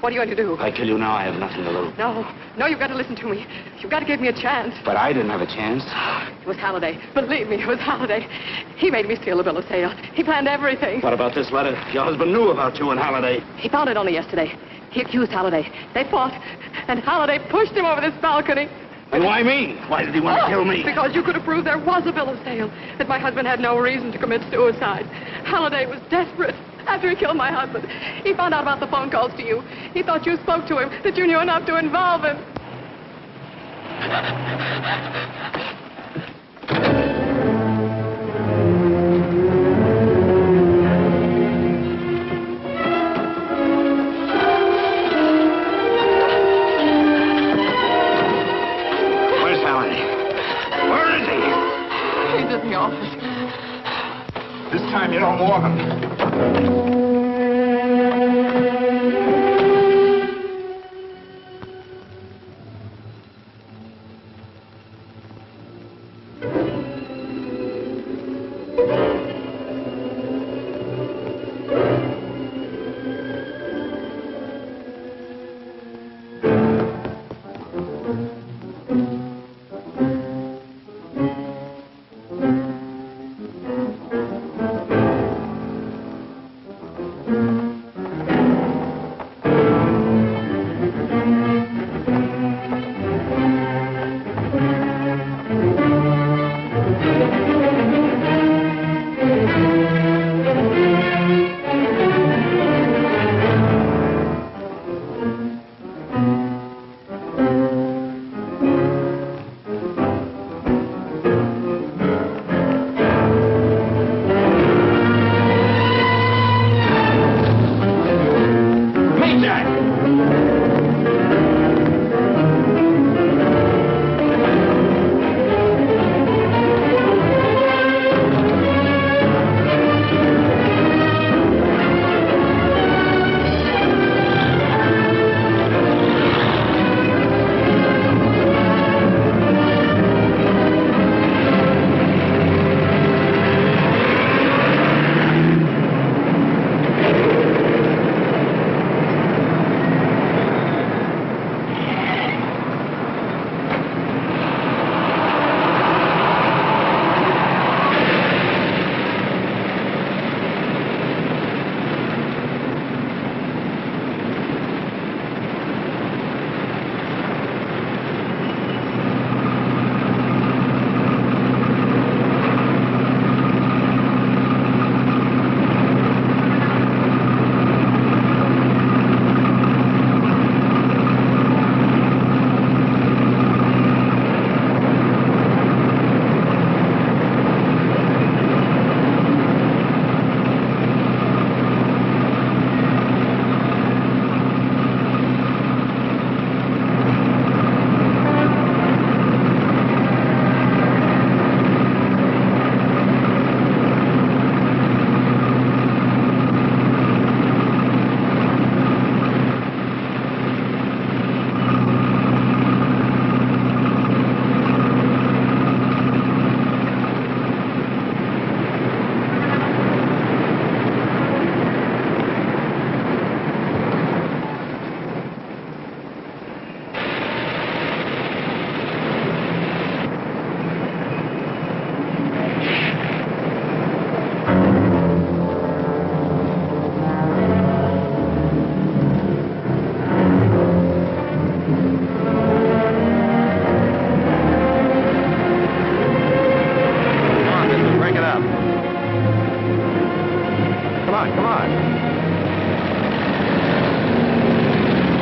[SPEAKER 12] What do you want to do?
[SPEAKER 10] I tell you now, I have nothing to lose.
[SPEAKER 12] No, you've got to listen to me. You've got to give me a chance.
[SPEAKER 10] But I didn't have a chance.
[SPEAKER 12] It was Halliday. Believe me, it was Halliday. He made me steal the bill of sale. He planned everything.
[SPEAKER 10] What about this letter? Your husband knew about you and Halliday.
[SPEAKER 12] He found it only yesterday. He accused Halliday. They fought, and Halliday pushed him over this balcony.
[SPEAKER 10] And why me? Why did he want to kill me?
[SPEAKER 12] Because you could have proved there was a bill of sale, that my husband had no reason to commit suicide. Halliday was desperate. After he killed my husband, he found out about the phone calls to you. He thought you spoke to him, that you knew enough to involve him.
[SPEAKER 10] Where's Halliday? Where is he?
[SPEAKER 12] He's in the office.
[SPEAKER 10] This time you don't warn him.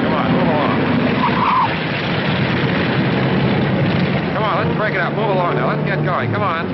[SPEAKER 15] Come on, move along. Come on, let's break it up. Move along now. Let's get going. Come on.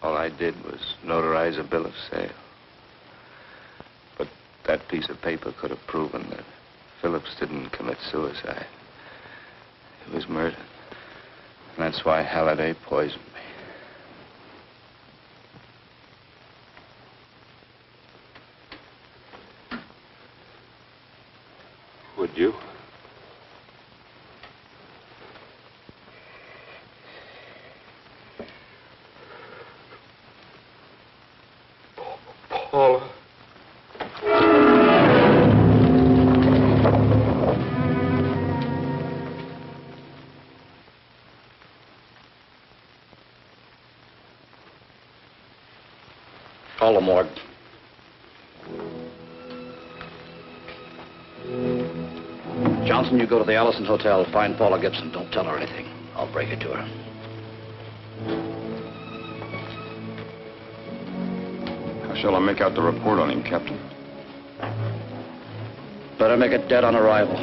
[SPEAKER 19] All I did was notarize a bill of sale. But that piece of paper could have proven that Phillips didn't commit suicide. He was murdered. And that's why Halliday poisoned me.
[SPEAKER 15] Would you?
[SPEAKER 2] Paula.
[SPEAKER 3] Call the morgue. Johnson, you go to the Allison Hotel, find Paula Gibson. Don't tell her anything. I'll break it to her.
[SPEAKER 13] How shall I make out the report on him, Captain?
[SPEAKER 3] Better make it dead on arrival.